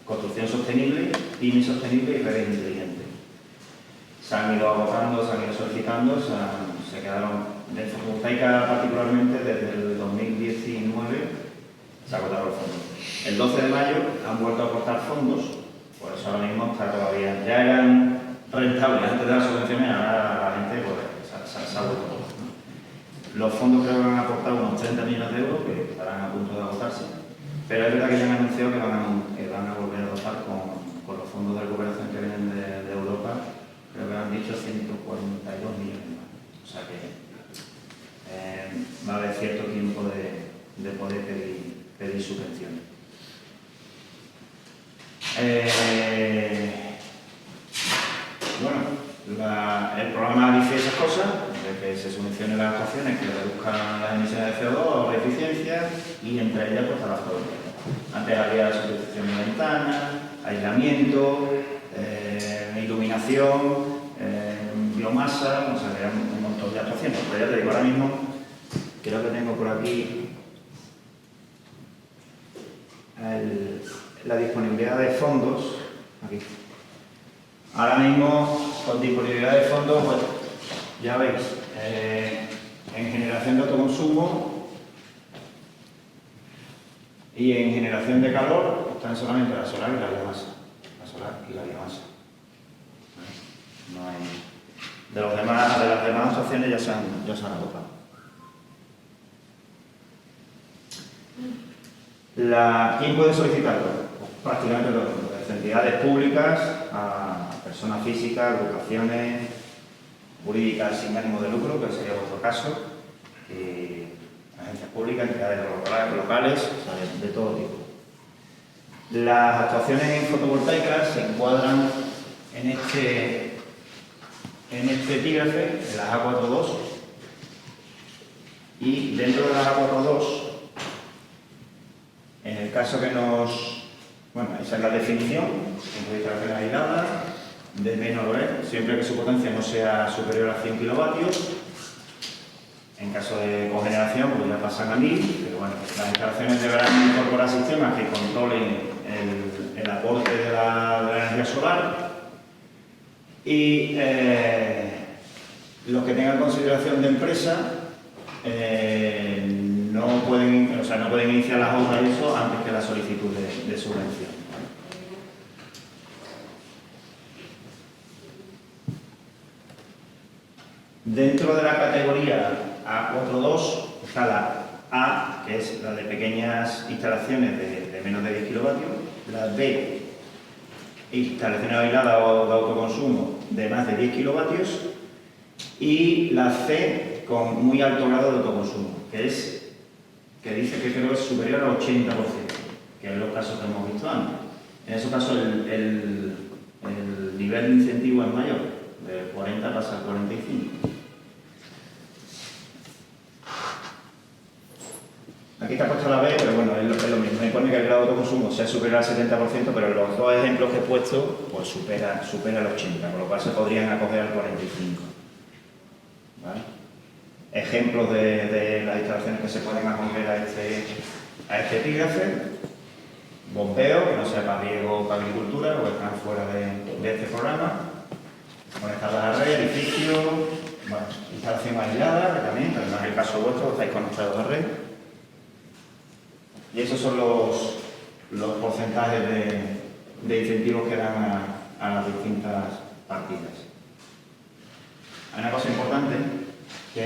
Speaker 3: construcción sostenible, pyme sostenible y redes inteligentes. Se han ido agotando, se han ido solicitando, se quedaron de fotovoltaica particularmente desde el 2019 se agotaron los fondos. El 12 de mayo han vuelto a aportar fondos, por eso ahora mismo está todavía, ya eran rentables antes de las subvenciones, ahora la gente pues, se ha vuelto todo, ¿no? Los fondos creo que van a aportar unos 30 millones de euros que estarán a punto de agotarse, pero es verdad que ya han anunciado que van a volver a dotar con los fondos de recuperación que vienen de Europa. Creo que han dicho 142 millones más. O sea que va a haber cierto tiempo de poder pedir subvenciones. Bueno, el programa dice esas cosas, de que se subvencionen las actuaciones que reduzcan las emisiones de CO2 o la eficiencia, y entre ellas pues, está la fotovoltaica. Antes había sustitución de ventanas, aislamiento, iluminación, biomasa, o sea, que eran un montón de actuaciones. Pero ya te digo, ahora mismo creo que tengo por aquí la disponibilidad de fondos. Aquí. Ahora mismo, con disponibilidad de fondos, pues, ya veis, en generación de autoconsumo y en generación de calor están solamente la solar y la biomasa. La solar y la biomasa. No hay... De las demás opciones ya se han agotado. ¿Quién puede solicitarlo? Prácticamente todo el mundo, desde entidades públicas a personas físicas, agrupaciones jurídicas sin ánimo de lucro, que sería vuestro caso, y agencias públicas, entidades locales, o sea, de todo tipo. Las actuaciones en fotovoltaicas se encuadran en este epígrafe, en las A42, y dentro de las A42, en el caso que nos... Bueno, esa es la definición, de instalación aislada, de menor siempre que su potencia no sea superior a 100 kilovatios. En caso de cogeneración, pues ya pasan a 1000, pero bueno, las instalaciones deberán incorporar sistemas que controlen el aporte de la energía solar. Y los que tengan consideración de empresa no pueden iniciar las obras y eso antes que la solicitud de subvención. Dentro de la categoría A42 está la A, que es la de pequeñas instalaciones de menos de 10 kilovatios, la B, instalaciones aisladas o de autoconsumo de más de 10 kilovatios, y la C con muy alto grado de autoconsumo, que dice que creo es superior al 80%, que es los casos que hemos visto antes. En esos casos el nivel de incentivo es mayor, de 40 pasa a 45. Aquí está puesto la B, pero bueno, es lo mismo. Me pone que el grado de autoconsumo sea superior al 70%, pero los dos ejemplos que he puesto pues supera el 80%, con lo cual se podrían acoger al 45%. ¿vale? Ejemplos de las instalaciones que se pueden acoger a este epígrafe: bombeo, que no sea para riego o para agricultura, porque están fuera de este programa; conectadas a la red, edificio, bueno, instalación aislada, que también, pero no es el caso vuestro, estáis conectados a la red. Y esos son los porcentajes de incentivos que dan a las distintas partidas. Hay una cosa importante, que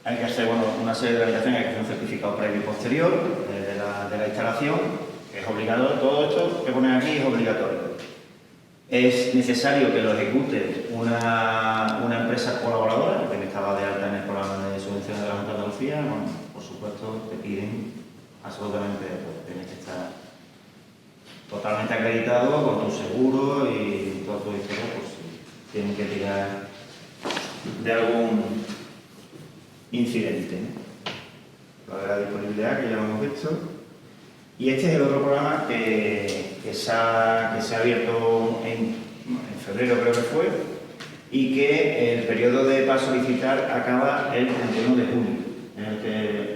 Speaker 3: hay que hacer una serie de tramitaciones, hay que hacer un certificado previo y posterior de la instalación, que es obligatorio. Todo esto que ponen aquí es obligatorio. Es necesario que lo ejecute una empresa colaboradora, que estaba de alta en el programa de subvenciones de la Junta de Andalucía. Bueno, por supuesto, te piden absolutamente, pues, tienes que estar totalmente acreditado con tu seguro y todo tu historia, pues tienen que tirar de algún incidente, ¿no? Lo de la disponibilidad, que ya lo hemos visto. Y este es el otro programa que se ha abierto en febrero, creo que fue, y que el periodo para solicitar acaba el 31 de julio,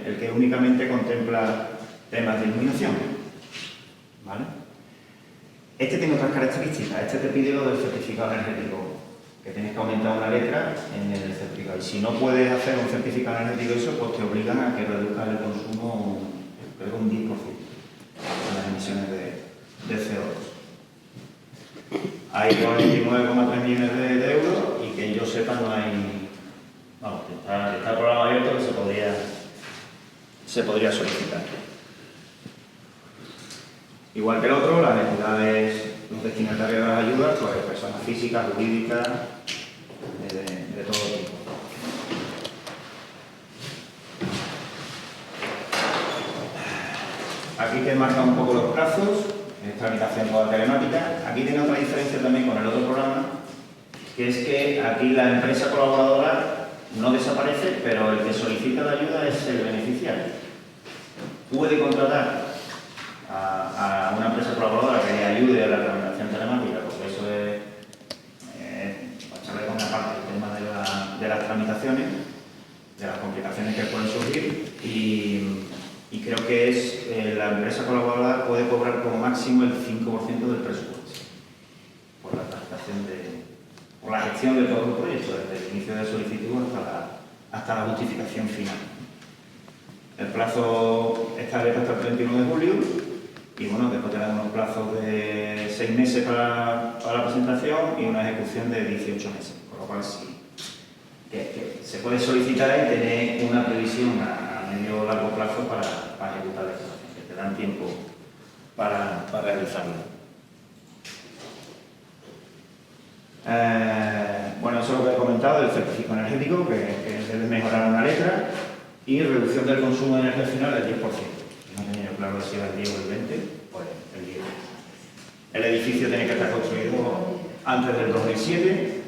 Speaker 3: el que únicamente contempla temas de iluminación, ¿vale? Este tiene otras características. Este te pide lo del certificado energético, que tienes que aumentar una letra en el certificado. Y si no puedes hacer un certificado energético, eso, pues te obligan a que reduzcas el consumo, creo que un 10% de las emisiones de CO2. Hay 49,3 millones de euros y que yo sepa no hay... Vamos, está el programa abierto que se podría solicitar. Igual que el otro, las entidades, los destinatarios de las ayudas, pues personas físicas, jurídicas, de todo tipo. Aquí te marca un poco los plazos, es tramitación toda telemática. Aquí tiene otra diferencia también con el otro programa, que es que aquí la empresa colaboradora no desaparece, pero el que solicita la ayuda es el beneficiario. Puede contratar a una empresa colaboradora que le ayude a la tramitación telemática, porque eso es echarle con una parte el tema de las tramitaciones, de las complicaciones que pueden surgir, y creo que es la empresa colaboradora puede cobrar como máximo el 5% del presupuesto por la tramitación por la gestión de todo el proyecto, desde el inicio de solicitud hasta la justificación final. El plazo está abierto hasta el 31 de julio y bueno, después tenemos unos plazos de 6 meses para la presentación y una ejecución de 18 meses, con lo cual sí, que se puede solicitar y tener una previsión a medio o largo plazo para ejecutar la instalación, que te dan tiempo para realizarlo. Bueno, eso es lo que he comentado, el certificado energético, que debe mejorar una letra, y reducción del consumo de energía final del 10%. No tenía claro si era el 10 o el 20, pues el 10. El edificio tiene que estar construido antes del 2007.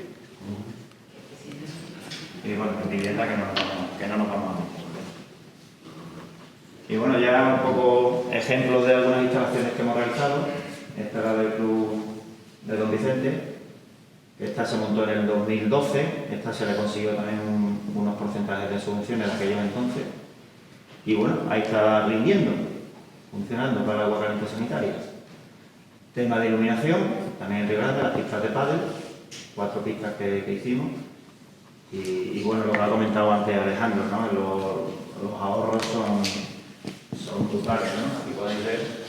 Speaker 3: Y bueno, en vivienda que no nos vamos a meter. Y bueno, ya un poco ejemplos de algunas instalaciones que hemos realizado. Esta es la del Club de Don Vicente. Esta se montó en el 2012, esta se le consiguió también unos porcentajes de subvenciones en aquellos entonces. Y bueno, ahí está rindiendo, funcionando para el guardamiento sanitario. Tema de iluminación, también en Río Grande, las pistas de pádel, 4 pistas que hicimos. Y bueno, lo que ha comentado antes Alejandro, ¿no? Los ahorros son brutales, ¿no? Aquí podéis ver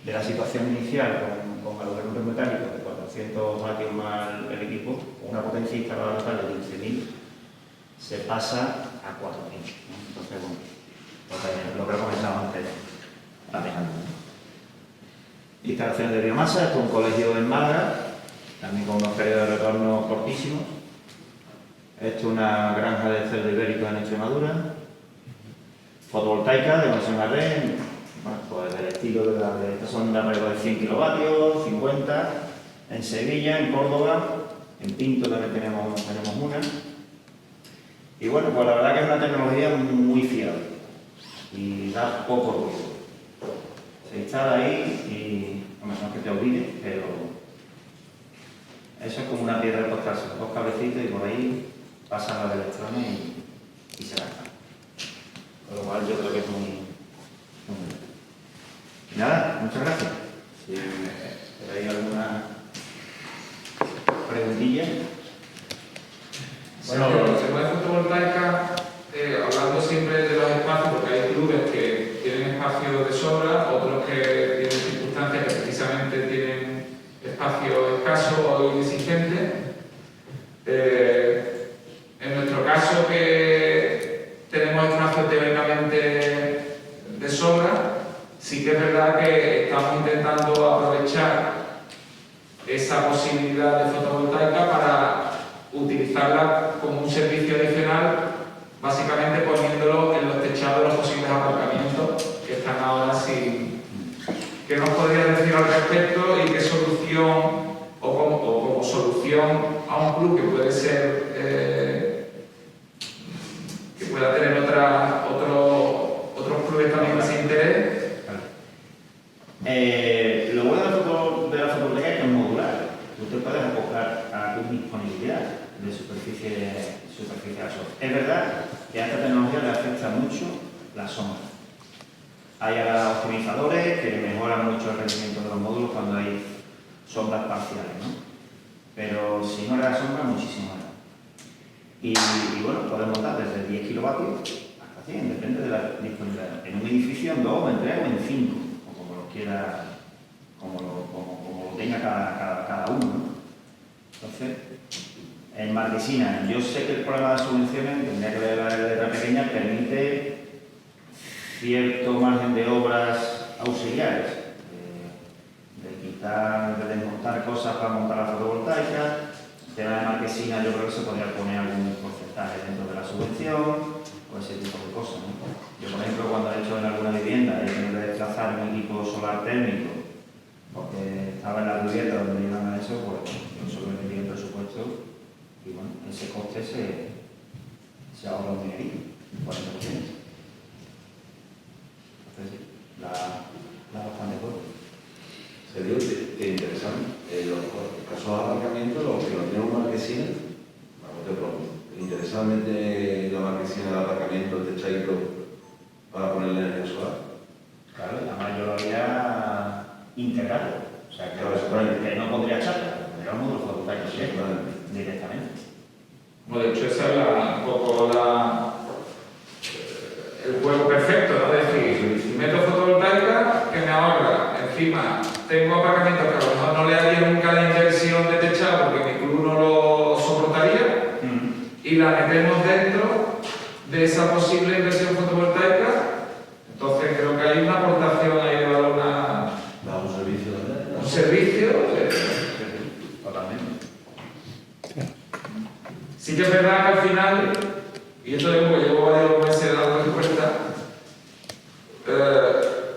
Speaker 3: de la situación inicial con galvanoscopio metálico de 400 vatios más el equipo, con una potencia instalada total de 15.000, se pasa a 4.000. ¿no? Entonces, bueno, lo que he comentado antes, Alejandro. Instalaciones de biomasa, esto es un colegio en Málaga, también con unos periodos de retorno cortísimos. Esto es una granja de cerdo ibérico en Extremadura. Fotovoltaica de conexión a red. Bueno, pues del estilo de estas son de alrededor de 100 kilovatios, 50, en Sevilla, en Córdoba, en Pinto también tenemos una. Y bueno, pues la verdad que es una tecnología muy fiable y da poco ruido. Se instala ahí y, no es que te olvides, pero Eso es como una piedra de postarse, 2 cablecitos y por ahí pasan los electrones y se gastan. Con lo cual yo creo que es muy bien. Y nada, muchas gracias. Si tenéis alguna preguntilla.
Speaker 6: Bueno, el tema de fotovoltaica, hablando siempre de los espacios, porque hay clubes que tienen espacios de sobra, otros que tienen circunstancias que precisamente tienen espacios escasos o inexistentes. En nuestro caso, que tenemos espacios teóricamente de sobra, sí que es verdad que estamos intentando aprovechar esa posibilidad de fotovoltaica para utilizarla como un servicio adicional, básicamente poniéndolo en los techados de los posibles aparcamientos que están ahora sin... ¿Qué nos podrías decir al respecto y qué solución o como solución a un club que puede ser que pueda tener otros clubes también de ese interés?
Speaker 3: Lo bueno de la fotovoltaica es que es modular. Tú te puedes acoplar a tu disponibilidad de superficie al sol. Es verdad que a esta tecnología le afecta mucho la sombra. Hay ahora optimizadores que mejoran mucho el rendimiento de los módulos cuando hay sombras parciales, ¿no? Pero si no era sombra, muchísimo más. Y bueno, podemos montar desde 10 kilovatios hasta 100, depende de la disponibilidad. En un edificio en 2, en 3 o en 5, o como lo quiera, como lo tenga cada uno, ¿no? Entonces, en Marquesina, yo sé que el programa de subvenciones, tendría que ver la letra pequeña, permite cierto margen de obras auxiliares, de quitar, de desmontar cosas para montar la fotovoltaica. El tema de Marquesina yo creo que se podría poner algún porcentaje dentro de la subvención o ese tipo de cosas, ¿no? Yo, por ejemplo, cuando he hecho en alguna vivienda he tenido que desplazar un equipo solar térmico porque estaba en la vivienda donde iban a eso, pues yo solo me metí el presupuesto y bueno, ese coste se ahorra un dinerito, un 40%. Entonces, la bastante fuerte.
Speaker 8: Sería interesante. Los casos de aparcamiento, los que no tienen marquesina, vamos, te pregunto, interesadamente la marquesina del aparcamiento, el techadito, para ponerle energía solar.
Speaker 3: Claro, la mayoría integral. O sea, que no pondría chapa, pondría un módulo fotovoltaico directamente.
Speaker 6: Bueno, de hecho, esa es un poco el juego perfecto, ¿no? Es decir, si meto fotovoltaica, que me ahorra. Encima, tengo aparcamientos que a lo mejor no le haría nunca la inversión de techado porque mi club no lo soportaría, y la metemos dentro de esa posible inversión fotovoltaica. Entonces, creo que hay una aportación ahí de valor,
Speaker 8: un servicio también.
Speaker 6: un servicio.
Speaker 3: Totalmente.
Speaker 6: Sí que es verdad que al final, y esto es porque llevo varios meses dando cuenta,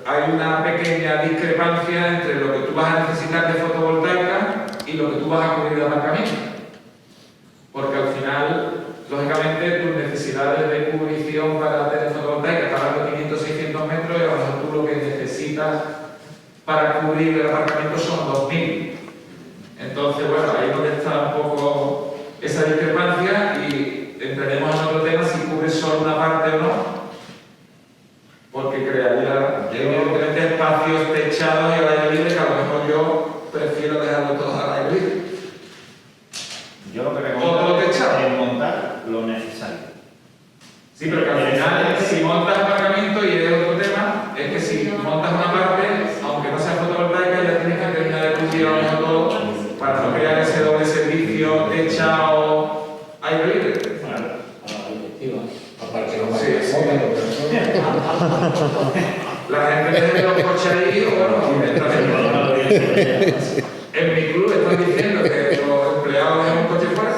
Speaker 6: hay una pequeña discrepancia entre lo que tú vas a necesitar de fotovoltaica y lo que tú vas a cubrir de aparcamiento. Porque al final, lógicamente, tus necesidades de cubrición para tener fotovoltaica están hablando de 500, 600 metros y a lo mejor tú lo que necesitas para cubrir el aparcamiento son 2000. Entonces, bueno, ahí es donde está un poco esa discrepancia y entraremos en otro tema si cubre solo una parte o no, porque crearía evidentemente espacios techados y al aire libre que a lo mejor yo prefiero dejarlo todo al aire libre.
Speaker 3: Yo lo que recomiendo es montar lo necesario.
Speaker 6: Sí, pero que al final, si montas aparcamiento, y es otro tema, es que si montas una parte, aunque no sea fotovoltaica, ya tienes que terminar de cubrir a lo mejor todo para no crear ese doble servicio techado aire libre.
Speaker 4: Claro, a la directiva.
Speaker 6: La gente tiene los coches ahí, bueno, en mi club están diciendo que los empleados dejan un coche fuera.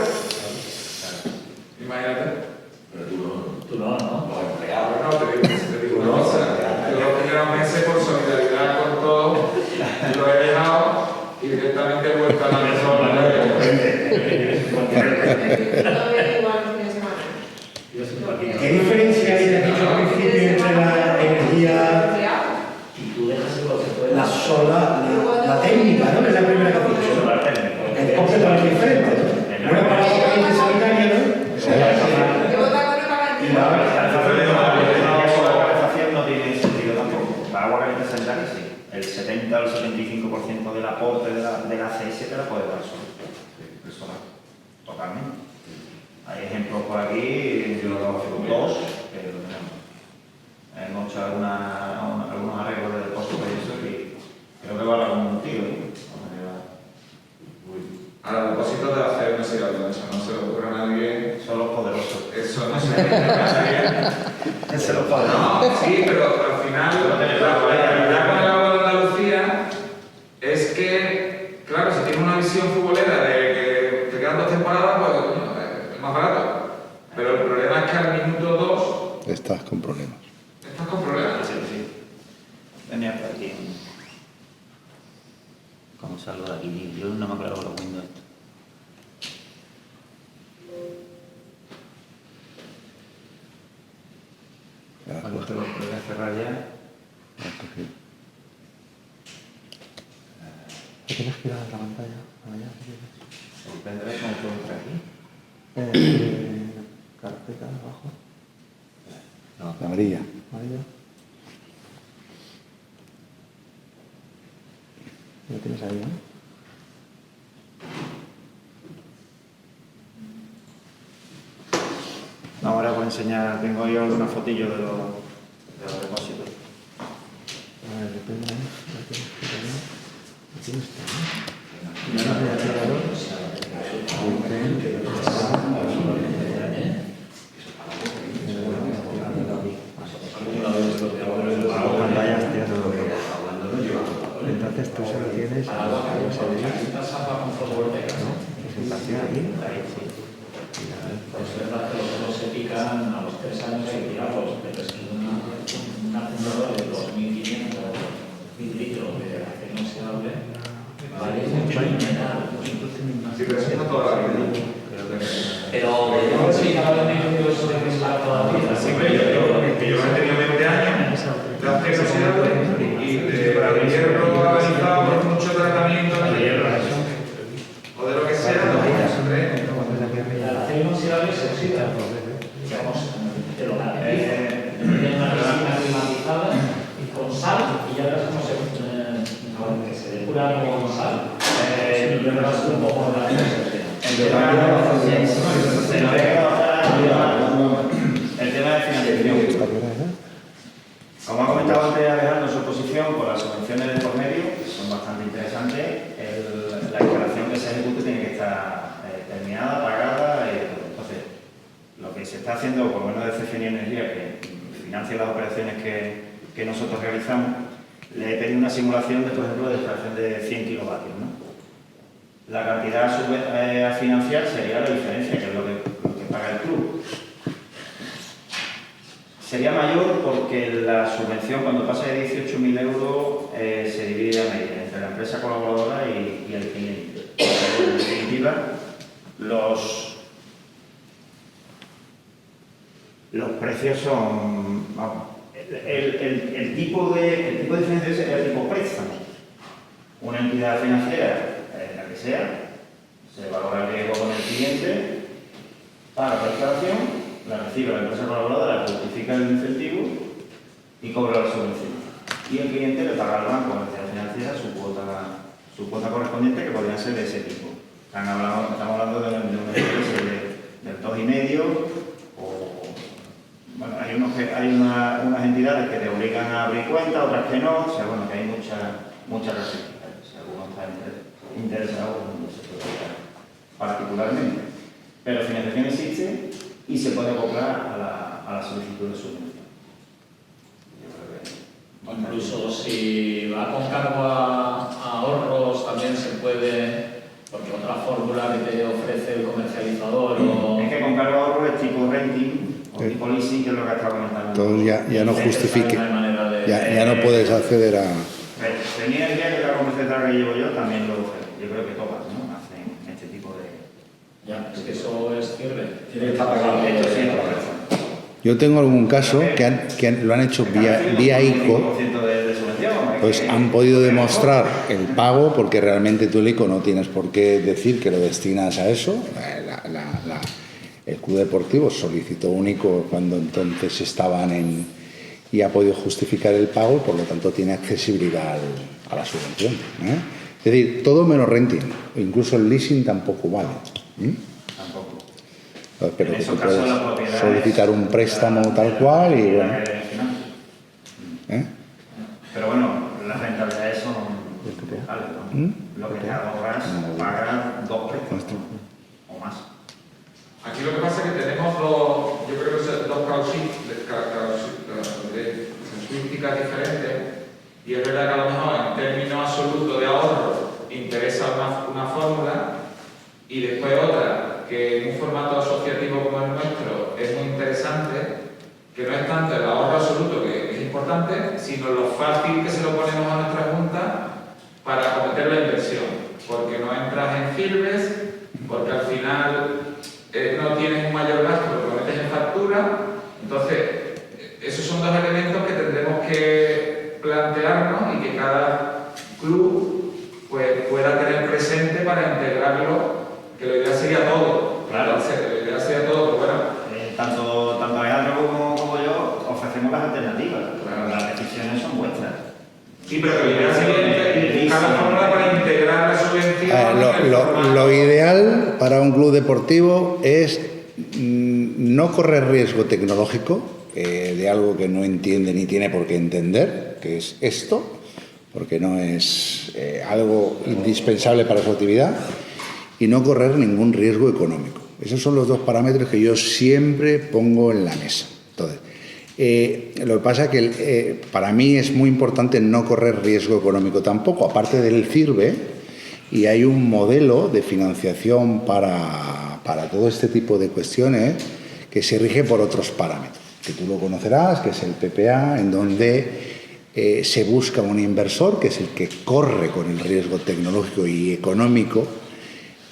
Speaker 6: Imagínate.
Speaker 8: Pero tú no.
Speaker 4: Tú no, ¿no?
Speaker 6: Los empleados, no, te digo una cosa. Yo los primeros meses, por solidaridad con todos, lo he dejado y directamente he vuelto a la mesa.
Speaker 10: ¿Qué diferencia hay, has dicho al principio, entre la energía,
Speaker 4: Y tú dejas el concepto de
Speaker 10: la solar, la técnica, ¿no? Que es la primera que has dicho? Es completamente
Speaker 3: se la puede dar solo, personal, totalmente. Hay ejemplos por aquí, yo dos, que lo tenemos. Hemos hecho algunos arreglos de depósito y eso, y creo que va como un tiro, ¿no?
Speaker 6: A los depósitos de acero no se lo eso no se le ocurre a nadie.
Speaker 3: Son los poderosos.
Speaker 6: Eso no se le ocurre a nadie.
Speaker 3: Se los poderosos.
Speaker 6: No, sí, pero al final la realidad con el agua de Andalucía es que, claro, si tienes una visión futbolera de que te quedan 2 temporadas, pues coño, es más barato. Pero el problema es que al minuto 2
Speaker 5: Estás con problemas.
Speaker 6: estás con problemas.
Speaker 3: Sí. Venía por aquí. ¿Cómo salgo de aquí? Yo no me acuerdo los Windows. Cuando te lo puedes cerrar ya.
Speaker 2: ¿Tienes que ir a la pantalla?
Speaker 3: El pendrive, ¿cómo puedo entrar aquí?
Speaker 2: Carpeta abajo.
Speaker 5: La amarilla.
Speaker 2: Lo tienes ahí, ¿no?
Speaker 3: Ahora voy a enseñar, tengo yo algunas fotillos de los depósitos.
Speaker 2: A ver, depende, ¿no? Tienes que ir ahí. Lo tienes entonces tú solo tienes presentación aquí.
Speaker 4: Es verdad que los otros se pican a los 3 años y tirarlos, pero es que un acumulador de 2.500 litros de acero inoxidable vale mucho mineral.
Speaker 6: Sí, pero eso está toda la vida.
Speaker 4: Pero yo no sé si cada vez me digo eso de que es la toda la vida.
Speaker 6: Sí, pero yo he tenido 20 años de acero inoxidable y de hierro analizado por mucho tratamiento de hierro o de lo que sea, no hay
Speaker 4: El acero inoxidable se oxida. Digamos, te lo tiene una resina climatizada y con sal, y ya verás cómo se depura con sal. Y yo me vas un poco de la
Speaker 3: el tema de financiación. Como ha comentado antes Alejandro en su exposición, por las subvenciones de por medio, que son bastante interesantes, la instalación que se ejecute tiene que estar terminada, pagada. Entonces, lo que se está haciendo, por lo menos de CFN Energía, que financia las operaciones que nosotros realizamos, le he pedido una simulación de, por ejemplo, de instalación de 100 kilovatios, ¿no? La cantidad a financiar sería la diferencia, que es lo que paga el club. Sería mayor porque la subvención, cuando pasa de 18.000 euros, se divide a media entre la empresa colaboradora y el cliente. En definitiva, los precios son... Vamos, el tipo de financiación sería el tipo préstamo. Una entidad financiera, la que sea, se valora el riesgo con el cliente, paga la instalación, la recibe la empresa colaboradora, justifica el incentivo y cobra la subvención. Y el cliente le paga al banco, a la entidad financiera, su cuota correspondiente, que podría ser de ese tipo. Estamos hablando de un interés del 2,5 o... Bueno, hay unas entidades que te obligan a abrir cuenta, otras que no, o sea, bueno, que hay muchas restricciones. Si alguno está interesado, no se puede hacer particularmente. Pero financiación existe y se puede acoplar a la solicitud de subvención.
Speaker 4: Incluso si va con cargo a ahorros, también se puede, porque otra fórmula que te ofrece el comercializador o...
Speaker 3: Es que con cargo a ahorros es tipo renting o tipo leasing, que es lo que ha estado comentando.
Speaker 5: Entonces ya no justifique, ya no puedes acceder a...
Speaker 3: Tenía el día que la comercializadora que llevo yo también lo ofrece. Yo creo que todas, ¿no? Hacen este tipo de...
Speaker 4: Ya, es que eso es cierre.
Speaker 3: Tiene que estar pagado. Esto sí,
Speaker 5: Yo tengo algún caso que lo han hecho vía ICO, pues han podido demostrar el pago, porque realmente tú el ICO no tienes por qué decir que lo destinas a eso. El club deportivo solicitó un ICO cuando entonces estaban y ha podido justificar el pago, por lo tanto tiene accesibilidad a la subvención, ¿eh? Es decir, todo menos renting, incluso el leasing tampoco vale.
Speaker 3: Tampoco.
Speaker 5: Pero
Speaker 3: En
Speaker 5: que
Speaker 3: esos
Speaker 5: tú
Speaker 3: casos
Speaker 5: puedes
Speaker 3: la propiedad
Speaker 5: solicitar un préstamo tal cual y bueno. ¿Eh?
Speaker 3: Pero bueno, las rentabilidades son brutales, ¿no? Lo que te ahorras, pagas 2 préstamos o más.
Speaker 6: Aquí lo que pasa es que tenemos dos, yo creo que son dos casuísticas diferentes, y es verdad que a lo mejor en términos absolutos de ahorro interesa una fórmula, y después otra que en un formato asociativo como el nuestro es muy interesante, que no es tanto el ahorro absoluto, que es importante, sino lo fácil que se lo ponemos a nuestra junta para cometer la inversión, porque no entras en firmes, porque al final no tienes un mayor gasto, lo metes en factura. Entonces, esos son dos elementos que tendremos que plantearnos y que cada club pues, pueda tener presente para integrarlo, que la idea sería todo.
Speaker 3: Claro.
Speaker 6: La idea sería todo, pero bueno.
Speaker 3: Tanto Alejandro como yo ofrecemos las alternativas,
Speaker 6: Claro.
Speaker 3: Las decisiones son vuestras.
Speaker 6: Sí, pero la idea sería buscar la fórmula para integrar la subvención.
Speaker 5: Lo ideal para un club deportivo es no correr riesgo tecnológico de algo que no entiende ni tiene por qué entender, que es esto, porque no es algo indispensable para su actividad, y no correr ningún riesgo económico. Esos son los dos parámetros que yo siempre pongo en la mesa. Entonces, lo que pasa es que para mí es muy importante no correr riesgo económico tampoco, aparte del CIRBE, y hay un modelo de financiación para todo este tipo de cuestiones que se rige por otros parámetros, que tú lo conocerás, que es el PPA, en donde se busca un inversor, que es el que corre con el riesgo tecnológico y económico.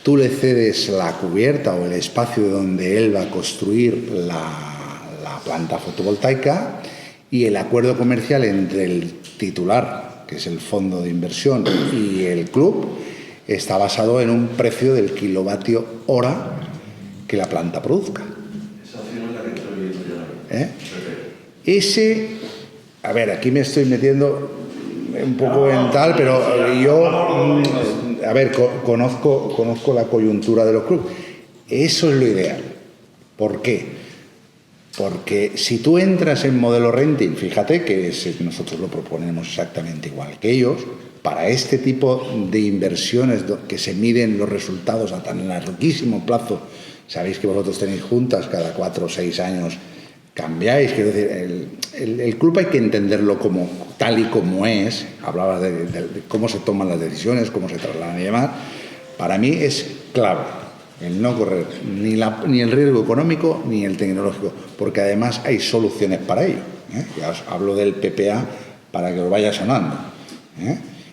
Speaker 5: Tú le cedes la cubierta o el espacio donde él va a construir la planta fotovoltaica, y el acuerdo comercial entre el titular, que es el fondo de inversión, y el club está basado en un precio del kilovatio hora que la planta produzca.
Speaker 8: Esa opción es la que estoy viendo yo.
Speaker 5: Ese, a ver, aquí me estoy metiendo un poco en tal, pero yo, a ver, conozco la coyuntura de los clubes. Eso es lo ideal. ¿Por qué? Porque si tú entras en modelo renting, fíjate que nosotros lo proponemos exactamente igual que ellos, para este tipo de inversiones que se miden los resultados a tan larguísimo plazo. Sabéis que vosotros tenéis juntas cada 4 o 6 años, cambiáis, quiero decir, el club hay que entenderlo como tal y como es. Hablaba de cómo se toman las decisiones, cómo se trasladan y demás. Para mí es clave el no correr ni el riesgo económico ni el tecnológico, porque además hay soluciones para ello. Ya os hablo del PPA para que os vaya sonando,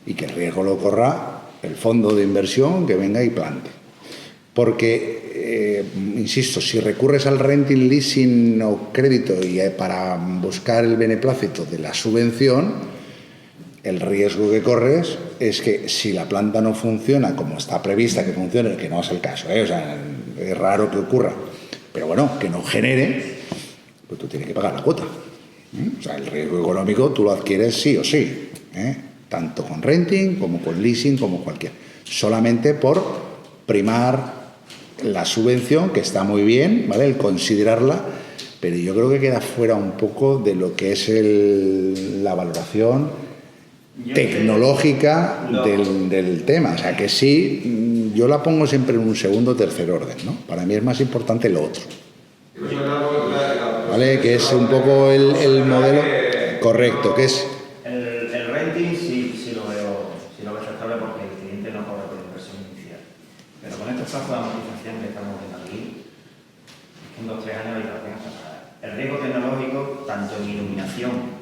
Speaker 5: y que el riesgo lo corra el fondo de inversión que venga y plante. Porque, insisto, si recurres al renting, leasing o crédito y para buscar el beneplácito de la subvención, el riesgo que corres es que si la planta no funciona como está prevista que funcione, que no es el caso, o sea, es raro que ocurra, pero bueno, que no genere, pues tú tienes que pagar la cuota. O sea, el riesgo económico tú lo adquieres sí o sí, tanto con renting como con leasing, como cualquier. Solamente por primar la subvención, que está muy bien, ¿vale?, el considerarla, pero yo creo que queda fuera un poco de lo que es la valoración tecnológica del tema. O sea, que sí, yo la pongo siempre en un segundo o tercer orden, ¿no? Para mí es más importante lo otro, ¿vale? Que es un poco el modelo correcto, que es...
Speaker 3: El renting sí lo veo aceptable, porque el cliente no cobra por inversión inicial. Pero con estos plazos de amortización que estamos viendo aquí, en 2 o 3 años la tengas que pagar. El riesgo tecnológico, tanto en iluminación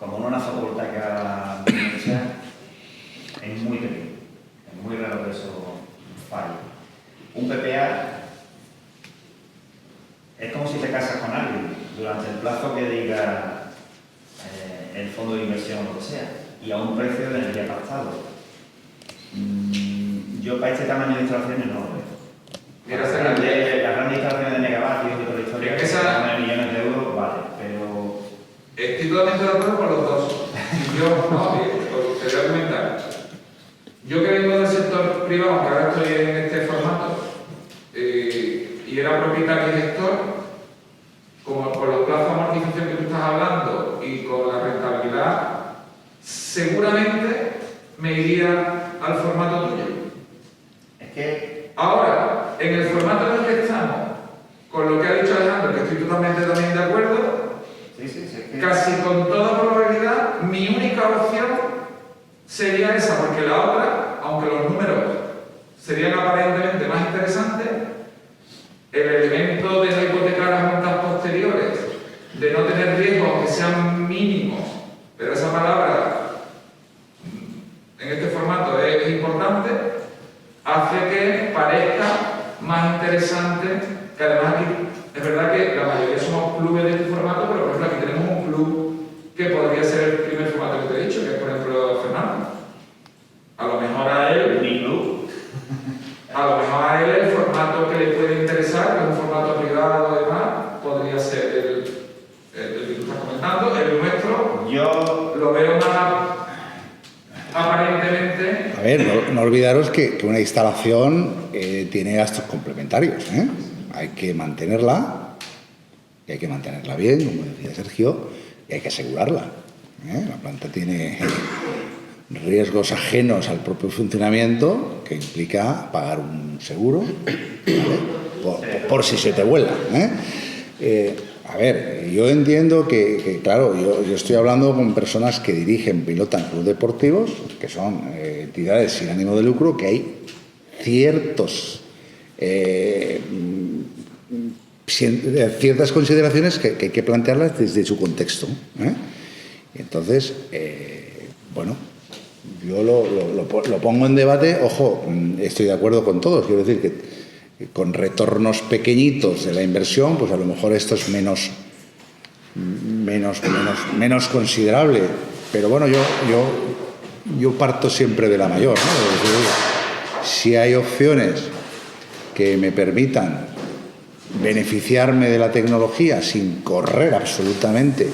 Speaker 3: como en una fotovoltaica hecha, es muy pequeño. Es muy raro que eso falle. Un PPA es como si te casas con alguien durante el plazo que diga el fondo de inversión o lo que sea, y a un precio de energía pactado. Yo para este tamaño de instalaciones no lo veo. Las grandes instalaciones de megavatios y toda la historia, que son millones de euros, vale, pero...
Speaker 6: Estoy totalmente de acuerdo con los dos. Yo, no, te voy a comentar. Yo que vengo Ahora, en el formato en el que estamos, con lo que ha dicho Alejandro, que estoy totalmente también de acuerdo, casi con toda probabilidad, mi única opción sería esa, porque la otra, aunque los números serían aparentemente más interesantes, el elemento de no hipotecar las juntas posteriores, de no tener riesgos, aunque sean mínimos, pero esa palabra en este formato es importante, hace que parezca más interesante, que además aquí es verdad que la mayoría somos clubes de este formato, pero por ejemplo aquí tenemos un club que podría ser el primer formato que te he dicho, que es por ejemplo Fernando. A lo mejor a él,
Speaker 3: Mi club.
Speaker 6: a lo mejor a él el formato que le puede interesar, que es un formato privado y demás, podría ser el que tú estás comentando. El nuestro, yo lo veo más aparentemente.
Speaker 5: A ver, no olvidaros que una instalación tiene gastos complementarios, ¿eh? Hay que mantenerla, y hay que mantenerla bien, como decía Sergio, y hay que asegurarla, ¿eh? La planta tiene riesgos ajenos al propio funcionamiento que implica pagar un seguro, ¿vale? por si se te vuela, ¿eh? A ver, yo entiendo que claro, yo estoy hablando con personas que dirigen, pilotan clubes deportivos, que son entidades sin ánimo de lucro, que hay ciertas consideraciones que hay que plantearlas desde su contexto, ¿eh? Entonces, bueno, yo lo pongo en debate. Ojo, estoy de acuerdo con todos, quiero decir que con retornos pequeñitos de la inversión, pues a lo mejor esto es menos considerable, pero bueno, yo parto siempre de la mayor, ¿no? Es decir, si hay opciones que me permitan beneficiarme de la tecnología sin correr absolutamente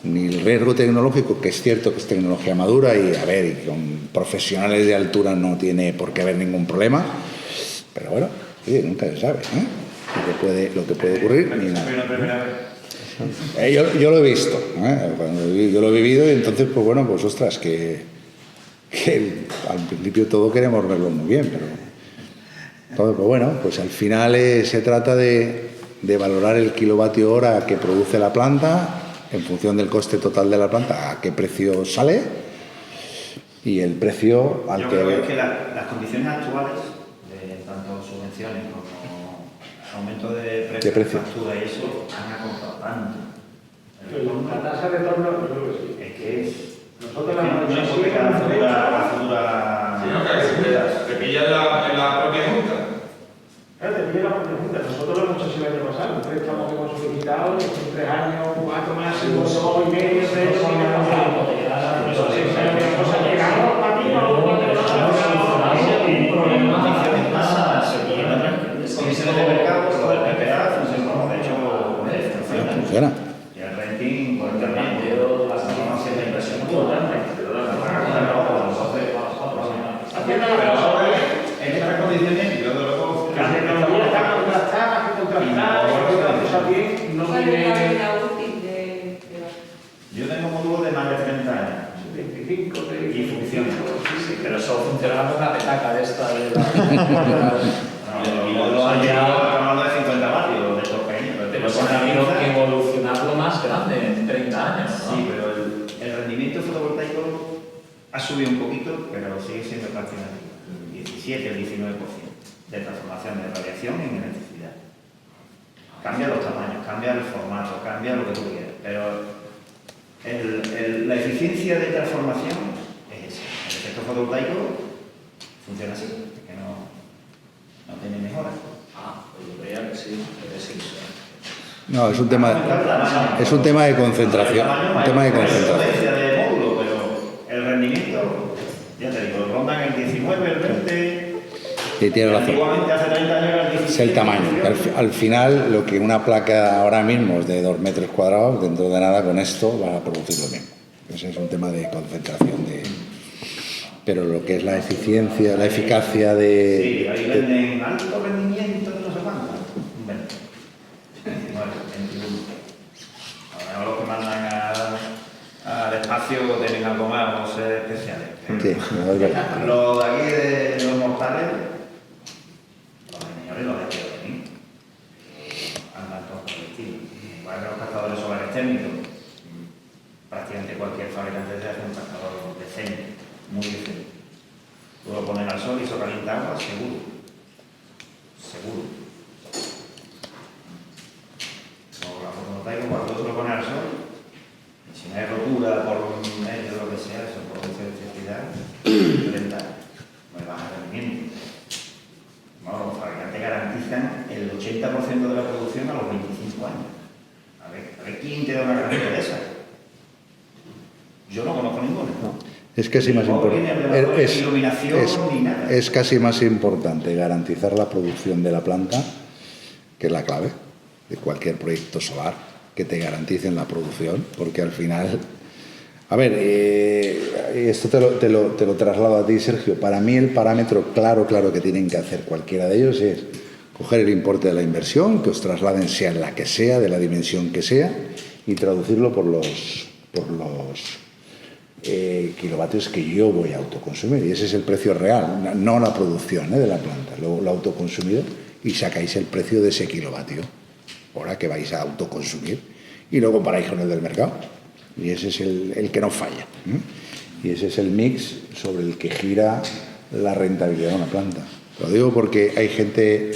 Speaker 5: ni el riesgo tecnológico, que es cierto que es tecnología madura y, a ver, y con profesionales de altura no tiene por qué haber ningún problema, pero bueno, sí, nunca se sabe, ¿eh? Lo que puede ocurrir. Ni nada. Yo lo he visto, ¿eh? Yo lo he vivido y entonces, pues bueno, pues ostras, que al principio todo queremos verlo muy bien, pero entonces, pues bueno, pues al final se trata de valorar el kilovatio hora que produce la planta en función del coste total de la planta, a qué precio sale y el precio al
Speaker 3: Yo
Speaker 5: que...
Speaker 3: creo que las condiciones actuales, de tanto subvenciones como aumento de precio, factura y eso, han acortado tanto.
Speaker 1: La tasa de retorno, yo creo que sí.
Speaker 3: Es que es...
Speaker 1: Nosotros
Speaker 3: no hipoteca la futura...
Speaker 6: Sí, no, que te pillas en la propia junta.
Speaker 1: Claro, te pilla la propia junta. Nosotros lo hemos hecho el año pasado. Un préstamo que hemos solicitado, en 3 años, 4 más, 2 y medio, 3
Speaker 3: Condiciones de mercado, lo del PPA funciona, de hecho,
Speaker 5: funciona.
Speaker 3: Y el renting, pues también, las informaciones de inversión en estas condiciones, yo de luego...
Speaker 1: La tecnología está contrastada, que contrastada, no
Speaker 9: ¿Cuál es
Speaker 1: tiene...
Speaker 9: la vida útil de
Speaker 3: Yo tengo módulos de más de 30 años
Speaker 1: 25,
Speaker 3: y funciona.
Speaker 4: Sí, pero eso funcionaba con una petaca de esta de la...
Speaker 3: Y módulos antiguos hablando de 50 vatios, de estos pequeños.
Speaker 4: Pero eso ha habido que evolucionarlo más grande en 30 años, ¿no?
Speaker 3: Sí, pero el rendimiento fotovoltaico ha subido un poquito, pero sigue siendo prácticamente el 17, el 19% de transformación de radiación en electricidad. Cambia los tamaños, cambia el formato, cambia lo que tú quieras, pero la eficiencia de transformación es esa. El efecto fotovoltaico funciona así, es que no tiene mejora.
Speaker 4: Pues yo creía que sí, que sí.
Speaker 5: No, es un tema de concentración. Un tema de concentración.
Speaker 3: De módulo, pero el rendimiento, ya te digo, rondan el 19, el 20.
Speaker 5: Y tiene razón.
Speaker 3: Antiguamente, hace 30 años era el 17.
Speaker 5: Es el tamaño. Al final, lo que una placa ahora mismo es de 2 metros cuadrados, dentro de nada con esto va a producir lo mismo. Ese es un tema de concentración. Pero lo que es la eficiencia, la eficacia de...
Speaker 3: Sí, ahí venden alto rendimiento de no sé cuánto. 20. 19, 21. Ahora los que mandan al espacio tienen algo más, no sé, especiales.
Speaker 5: Sí, no, es verdad.
Speaker 3: Los de aquí, de los mortales, técnico, prácticamente cualquier fabricante de hace un captador decente, muy decente. Tú lo pones al sol y eso calienta agua, seguro. Seguro. O la fotovoltaica, cuando tú lo pones al sol, si no hay rotura por medio o lo que sea, eso produce electricidad lenta, no hay baja rendimiento. Bueno, los fabricantes garantizan el 80% de la producción a los 25 años. A ver quién te da una garantía de esa. Yo no conozco ninguno.
Speaker 5: Es casi más importante. Es casi más importante garantizar la producción de la planta, que es la clave de cualquier proyecto solar, que te garanticen la producción, porque al final, a ver, esto te lo traslado a ti, Sergio. Para mí el parámetro claro que tienen que hacer cualquiera de ellos es coger el importe de la inversión, que os trasladen sea la que sea, de la dimensión que sea, y traducirlo por los kilovatios que yo voy a autoconsumir, y ese es el precio real, no la producción de la planta, lo autoconsumido, y sacáis el precio de ese kilovatio hora que vais a autoconsumir y lo comparáis con el del mercado, y ese es el que no falla, y ese es el mix sobre el que gira la rentabilidad de una planta. Lo digo porque hay gente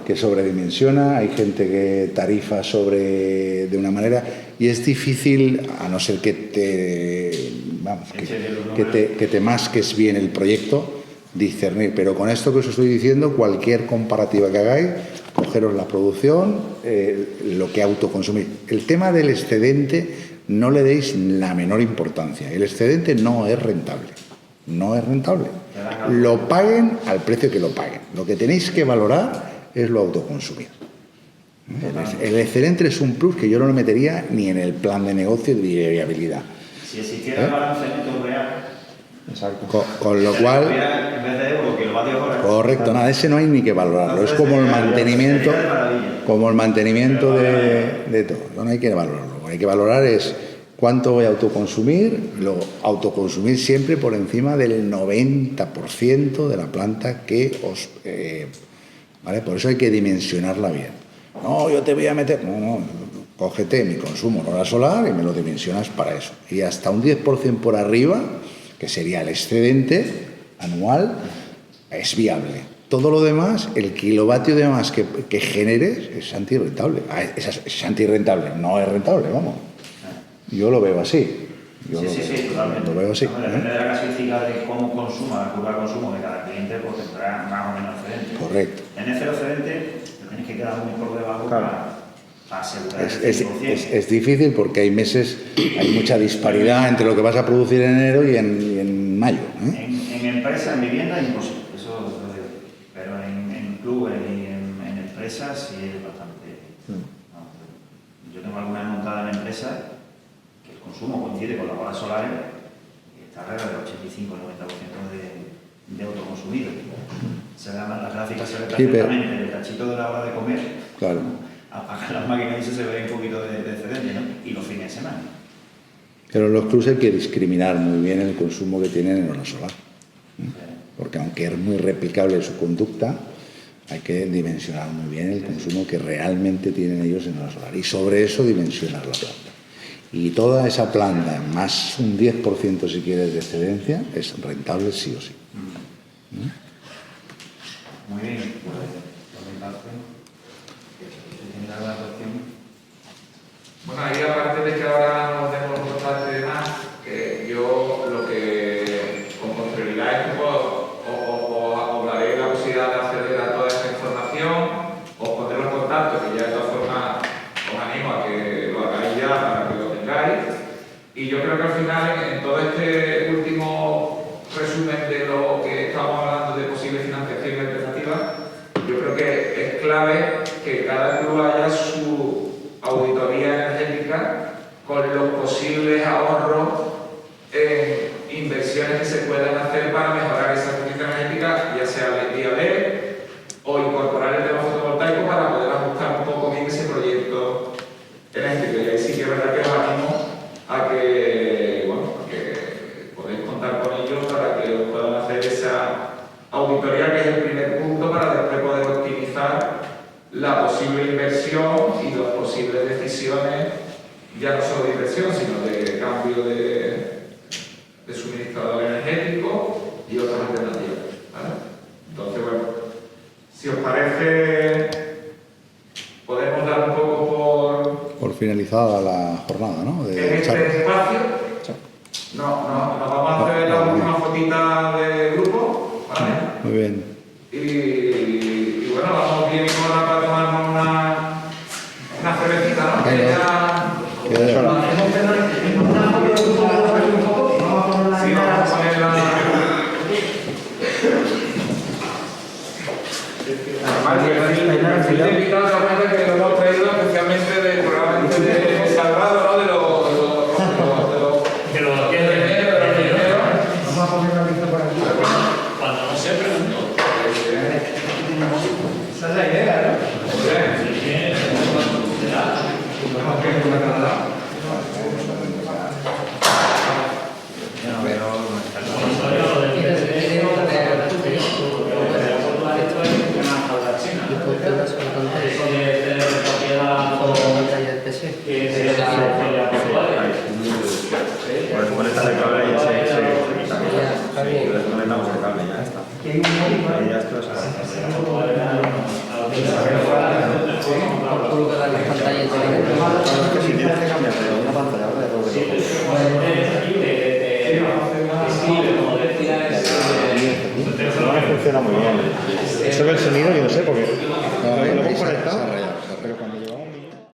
Speaker 5: que sobredimensiona, hay gente que tarifa de una manera, y es difícil, a no ser que te masques bien el proyecto, discernir. Pero con esto que os estoy diciendo, cualquier comparativa que hagáis, cogeros la producción, lo que autoconsumir. El tema del excedente no le deis la menor importancia. El excedente no es rentable. No es rentable. Lo paguen al precio que lo paguen. Lo que tenéis que valorar es lo autoconsumido. El excedente es un plus que yo no lo metería ni en el plan de negocio de viabilidad.
Speaker 3: Si existiera el balance neto real,
Speaker 5: exacto. Con lo cual,
Speaker 3: en vez de euro, kilovatios hora.
Speaker 5: Correcto, nada, ese no hay ni que valorarlo. Es como el mantenimiento, de todo. No hay que valorarlo. Lo que hay que valorar es cuánto voy a autoconsumir, lo autoconsumir siempre por encima del 90% de la planta que os... ¿vale? Por eso hay que dimensionarla bien. No, yo te voy a meter... No, cógete mi consumo en hora solar y me lo dimensionas para eso. Y hasta un 10% por arriba, que sería el excedente anual, es viable. Todo lo demás, el kilovatio de más que generes, es antirrentable. Es antirrentable, no es rentable, vamos. Yo lo veo así.
Speaker 3: Sí, totalmente.
Speaker 5: Lo veo así.
Speaker 3: Depende de la casuística de cómo consuma, la curva de consumo de cada cliente, pues tendrá más o menos excedente.
Speaker 5: Correcto.
Speaker 3: En ese excedente te tienes que quedar muy por debajo para asegurar el 100%.
Speaker 5: Es difícil porque hay meses, hay mucha disparidad entre lo que vas a producir en enero y en mayo.
Speaker 3: En empresas, en vivienda, imposible. Eso lo digo. Pero en clubes y en empresas sí es bastante... Yo tengo algunas montadas en empresas que el consumo coincide con las horas solares y está alrededor del 85-90% de autoconsumido. Las gráficas se ven perfectamente, el cachito de la hora de comer,
Speaker 5: claro.
Speaker 3: Apagar las máquinas y eso se ve un poquito de excedente, ¿no? Y los fines de semana.
Speaker 5: Pero en los clubs hay que discriminar muy bien el consumo que tienen en hora solar. Porque aunque es muy replicable su conducta, hay que dimensionar muy bien el consumo que realmente tienen ellos en hora solar. Y sobre eso dimensionar la planta. Y toda esa planta, más un 10% si quieres de excedencia, es rentable sí o sí.
Speaker 3: Muy bien, pues por mi parte, ¿tiene alguna cuestión?
Speaker 6: Bueno, ahí aparte de que ahora no tenemos contacto y demás, que yo lo que con posterioridad es que os daré la posibilidad de acceder a toda esta información, os pondré los contactos, que ya de todas formas os animo a que lo hagáis ya para que lo tengáis. Y yo creo que al final, en todo este último resumen de lo que estamos hablando de posible financiación alternativa, yo creo que es clave que cada club haya su auditoría energética con los posibles ahorros en inversiones que se puedan hacer para mejorar esa eficiencia energética, ya sea vía LED o incorporar el tema fotovoltaico para poder ajustar un poco bien ese proyecto energético. Y ahí sí que es verdad que os animo a que, podéis contar con ellos para que os puedan hacer esa auditoría, que es el primer punto para después poder optimizar la posible inversión y las posibles decisiones ya no solo de inversión, sino de cambio de suministrador energético y otras alternativas, ¿vale? Entonces, bueno, si os parece, podemos dar un poco
Speaker 5: Por finalizada la jornada, ¿no?
Speaker 6: en
Speaker 5: De
Speaker 6: este espacio. No, nos vamos a hacer la última fotita de grupo, ¿vale?
Speaker 5: Muy bien.
Speaker 6: Y bueno, vamos bien ahora para tomarnos una cervecita, ¿no?
Speaker 5: Venga. Queda ya.
Speaker 6: Sí, vamos a poner la... Además, el invitado realmente que lo hemos traído especialmente del programa de Salvado, ¿no? De los
Speaker 10: Vamos a poner la lista por aquí.
Speaker 4: Cuando no se preguntó.
Speaker 6: Esa es la idea, ¿no?
Speaker 5: Funciona muy bien. Eso del sonido yo no sé, porque lo hemos conectado.